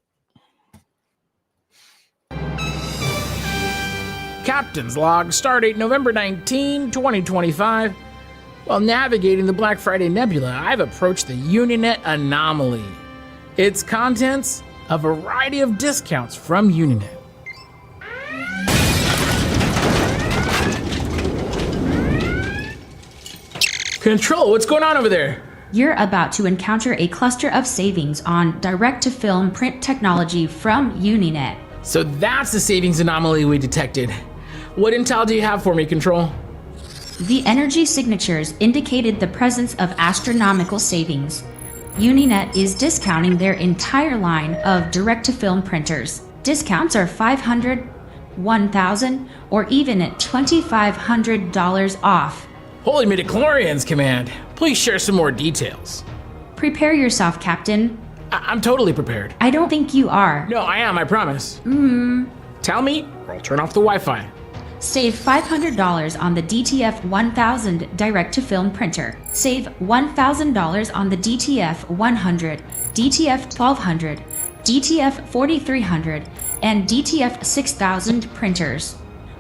Captain's Log, Stardate November 19, 2025. While navigating the Black Friday Nebula, I've approached the Uninet Anomaly. Its contents, a variety of discounts from Uninet. Control, what's going on over there? You're about to encounter a cluster of savings on direct-to-film print technology from UNINET. So that's the savings anomaly we detected. What intel do you have for me, Control? The energy signatures indicated the presence of astronomical savings. UNINET is discounting their entire line of direct-to-film printers. Discounts are $500, $1,000, or even at $2,500 off. Holy midichlorians, Command. Please share some more details. Prepare yourself, Captain. I'm totally prepared. I don't think you are. No, I am, I promise. Tell me, or I'll turn off the Wi-Fi. Save $500 on the DTF 1000 direct-to-film printer. Save $1,000 on the DTF 100, DTF 1200, DTF 4300, and DTF 6000 printers.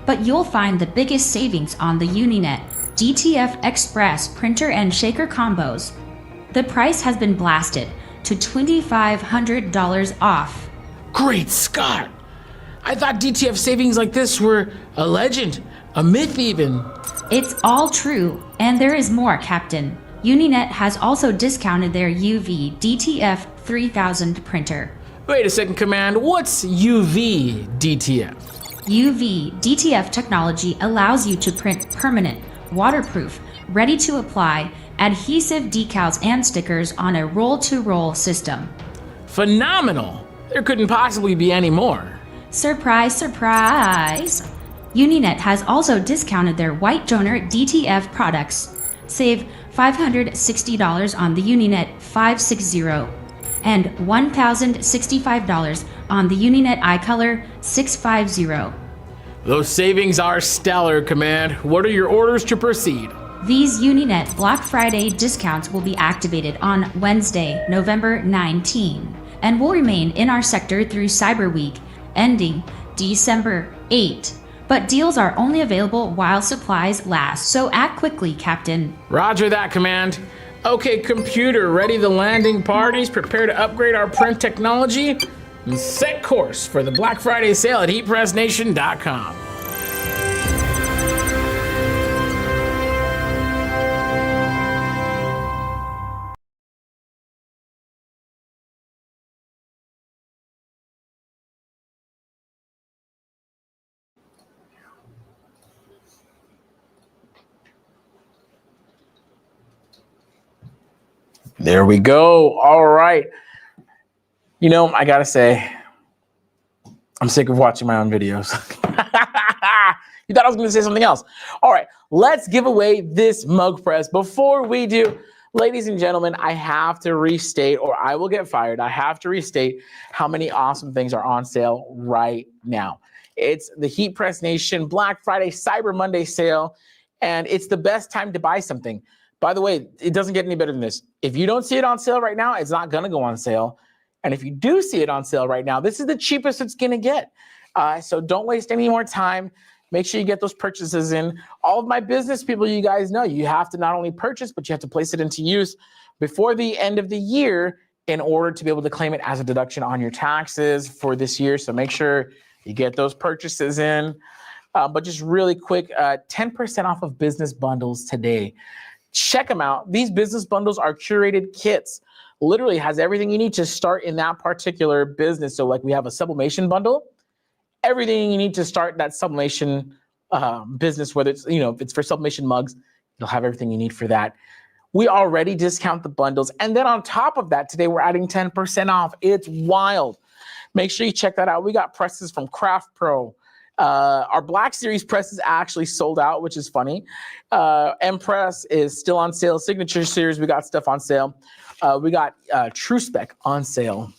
But you'll find the biggest savings on the UNINET DTF Express printer and shaker combos. The price has been blasted to $2,500 off. Great Scott! I thought DTF savings like this were a legend, a myth even. It's all true, and there is more, Captain. UNINET has also discounted their UV DTF 3000 printer. Wait a second, Command, what's UV DTF? UV DTF technology allows you to print permanent, waterproof, ready-to-apply, adhesive decals and stickers on a roll-to-roll system. Phenomenal! There couldn't possibly be any more. Surprise, surprise! UNINET has also discounted their white toner DTF products. Save $560 on the UNINET 560 and $1,065 on the UNINET iColor 650. Those savings are stellar, Command. What are your orders to proceed? These UNINET Black Friday discounts will be activated on Wednesday, November 19, and will remain in our sector through Cyber Week, ending December 8. But deals are only available while supplies last, so act quickly, Captain. Roger that, Command. Okay, computer, ready the landing parties, prepare to upgrade our print technology, and set course for the Black Friday sale at heatpressnation.com. There we go. All right. You know, I gotta say, I'm sick of watching my own videos. You thought I was gonna say something else. All right, let's give away this mug press. Before we do, ladies and gentlemen, I have to restate, or I will get fired. I have to restate how many awesome things are on sale right now. It's the Heat Press Nation Black Friday Cyber Monday sale, and it's the best time to buy something. By the way, it doesn't get any better than this. If you don't see it on sale right now, it's not gonna go on sale. And if you do see it on sale right now, this is the cheapest it's gonna get. So don't waste any more time. Make sure you get those purchases in. All of my business people, you guys know, you have to not only purchase, but you have to place it into use before the end of the year in order to be able to claim it as a deduction on your taxes for this year. So make sure you get those purchases in. But just really quick, 10% off of business bundles today. Check them out. These business bundles are curated kits. Literally has everything you need to start in that particular business. So like we have a sublimation bundle, everything you need to start that sublimation business, whether it's, if it's for sublimation mugs, you'll have everything you need for that. We already discount the bundles. And then on top of that, today we're adding 10% off. It's wild. Make sure you check that out. We got presses from Craft Pro. Our Black Series press is actually sold out, which is funny. M Press is still on sale. Signature Series, we got stuff on sale. We got TrueSpec on sale.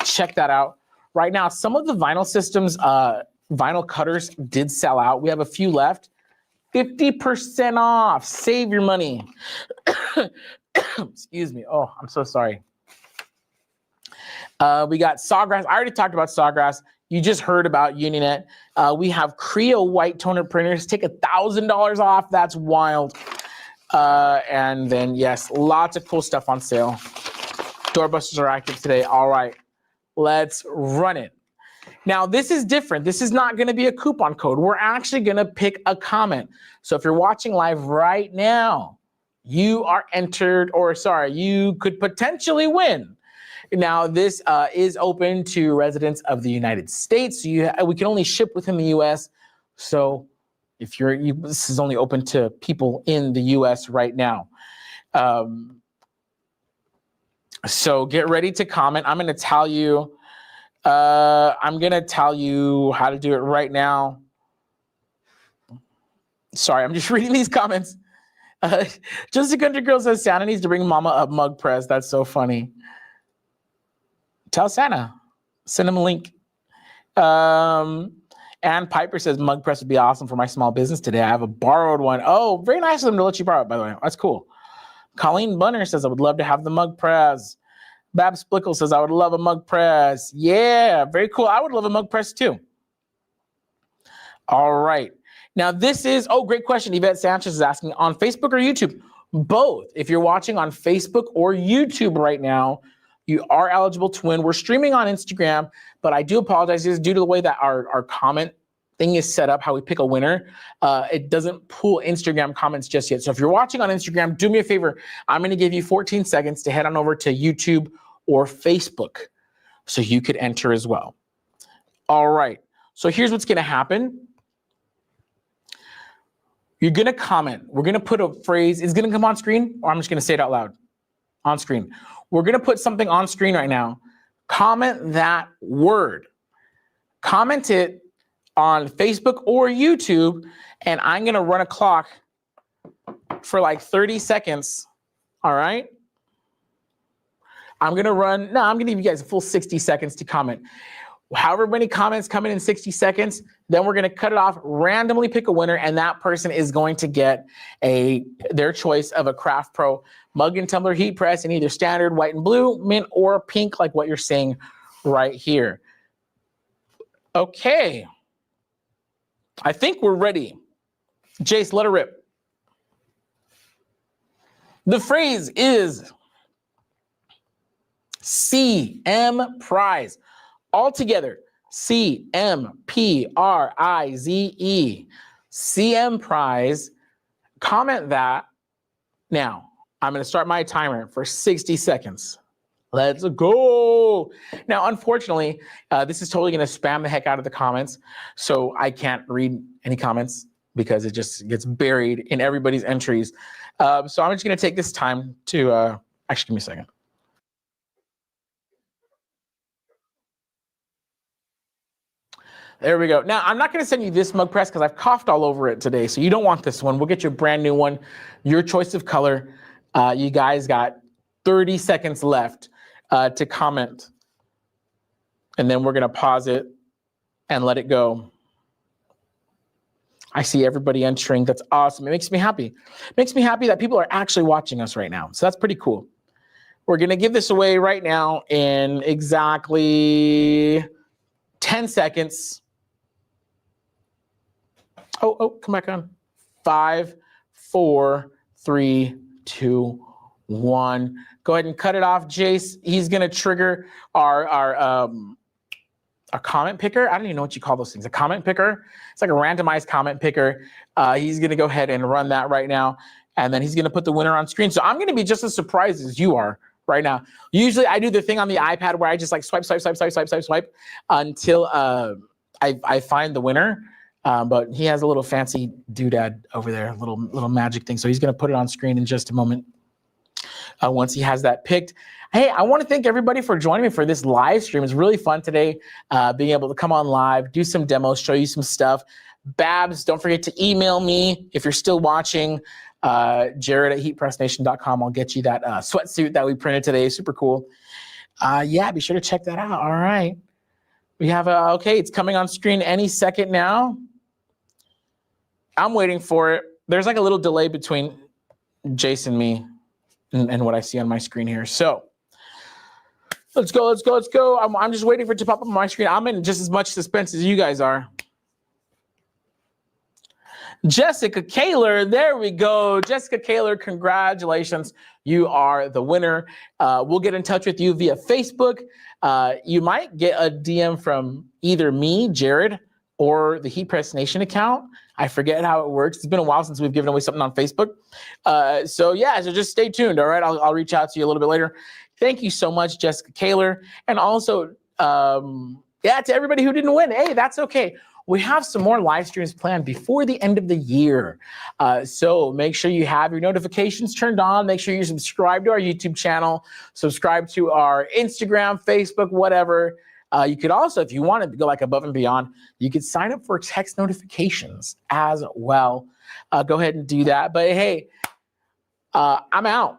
Check that out. Right now, some of the vinyl systems, vinyl cutters did sell out. We have a few left. 50% off. Save your money. Excuse me. Oh, I'm so sorry. We got Sawgrass. I already talked about Sawgrass. You just heard about UNINET. We have Creo white toner printers. Take $1,000 off. That's wild. And then, yes, lots of cool stuff on sale. Doorbusters are active today. All right, let's run it. Now, this is different. This is not going to be a coupon code. We're actually going to pick a comment. So if you're watching live right now, you are entered, or sorry, you could potentially win. Now, this is open to residents of the United States. We can only ship within the US. So if this is only open to people in the US right now. So get ready to comment. I'm going to tell you how to do it right now. Sorry, I'm just reading these comments. Just a Country Girl says Santa needs to bring Mama a mug press. That's so funny. Tell Santa. Send him a link. And Piper says mug press would be awesome for my small business today. I have a borrowed one. Oh, very nice of them to let you borrow it, by the way. That's cool. Colleen Bunner says I would love to have the mug press. Babs Splickle says I would love a mug press. Yeah, very cool. I would love a mug press too. All right. Now this is, great question. Yvette Sanchez is asking, on Facebook or YouTube? Both. If you're watching on Facebook or YouTube right now, you are eligible to win. We're streaming on Instagram, but I do apologize. This is due to the way that our comment thing is set up, how we pick a winner. It doesn't pull Instagram comments just yet. So if you're watching on Instagram, do me a favor. I'm going to give you 14 seconds to head on over to YouTube or Facebook so you could enter as well. All right. So here's what's going to happen. You're going to comment. We're going to put a phrase. It's going to come on screen, or I'm just going to say it out loud on screen. We're going to put something on screen right now. Comment that word. Comment it on Facebook or YouTube, and I'm going to run a clock for like 30 seconds. All right? I'm going to give you guys a full 60 seconds to comment. However many comments come in 60 seconds, then we're going to cut it off, randomly pick a winner, and that person is going to get their choice of a Craft Pro mug and tumbler heat press in either standard, white and blue, mint, or pink, like what you're seeing right here. Okay. I think we're ready. Jace, let her rip. The phrase is CM Prize. All together, CMPRIZE. CM Prize. Comment that. Now, I'm going to start my timer for 60 seconds. Let's go. Now, unfortunately, this is totally going to spam the heck out of the comments. So I can't read any comments because it just gets buried in everybody's entries. So I'm just going to take this time to, actually, give me a second. There we go. Now, I'm not going to send you this mug press because I've coughed all over it today. So you don't want this one. We'll get you a brand new one, your choice of color. You guys got 30 seconds left to comment. And then we're going to pause it and let it go. I see everybody entering. That's awesome. It makes me happy. It makes me happy that people are actually watching us right now. So that's pretty cool. We're going to give this away right now in exactly 10 seconds. Oh, come back on. 5, 4, 3, 2, 1. Go ahead and cut it off, Jace. He's going to trigger our comment picker. I don't even know what you call those things. A comment picker. It's like a randomized comment picker. He's going to go ahead and run that right now. And then he's going to put the winner on screen. So I'm going to be just as surprised as you are right now. Usually I do the thing on the iPad where I just like swipe until I find the winner. But he has a little fancy doodad over there, little magic thing. So he's going to put it on screen in just a moment. Once he has that picked. Hey, I want to thank everybody for joining me for this live stream. It's really fun today, being able to come on live, do some demos, show you some stuff. Babs, don't forget to email me if you're still watching. Jared at heatpressnation.com. I'll get you that sweatsuit that we printed today. Super cool. Yeah, be sure to check that out. All right. We have okay, it's coming on screen any second now. I'm waiting for it. There's like a little delay between Jace and me and what I see on my screen here. So let's go. I'm just waiting for it to pop up on my screen. I'm in just as much suspense as you guys are. Jessica Kaler, there we go. Jessica Kaler, congratulations. You are the winner. We'll get in touch with you via Facebook. You might get a DM from either me, Jared, or the Heat Press Nation account. I forget how it works. It's been a while since we've given away something on Facebook. So just stay tuned, all right? I'll reach out to you a little bit later. Thank you so much, Jessica Kaler. And also, to everybody who didn't win, hey, that's okay. We have some more live streams planned before the end of the year. So make sure you have your notifications turned on. Make sure you subscribe to our YouTube channel, subscribe to our Instagram, Facebook, whatever. You could also, if you wanted to go like above and beyond, you could sign up for text notifications as well. Go ahead and do that. But hey, I'm out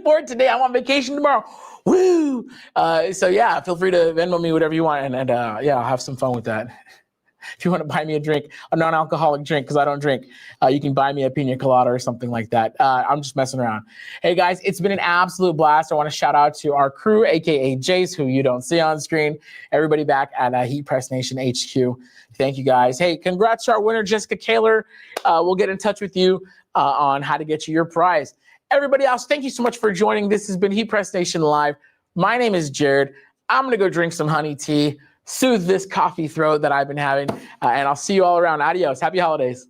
for today. I'm on vacation tomorrow. Woo! Feel free to Venmo me whatever you want, and I'll have some fun with that. If you want to buy me a drink, a non-alcoholic drink, because I don't drink, you can buy me a pina colada or something like that. I'm just messing around. Hey guys, it's been an absolute blast. I want to shout out to our crew, aka Jace, who you don't see on screen. Everybody back at Heat Press Nation HQ. Thank you guys. Hey, congrats to our winner, Jessica Kaler. We'll get in touch with you on how to get you your prize. Everybody else, thank you so much for joining. This has been Heat Press Nation Live. My name is Jared. I'm going to go drink some honey tea, soothe this coffee throat that I've been having, and I'll see you all around. Adios. Happy holidays.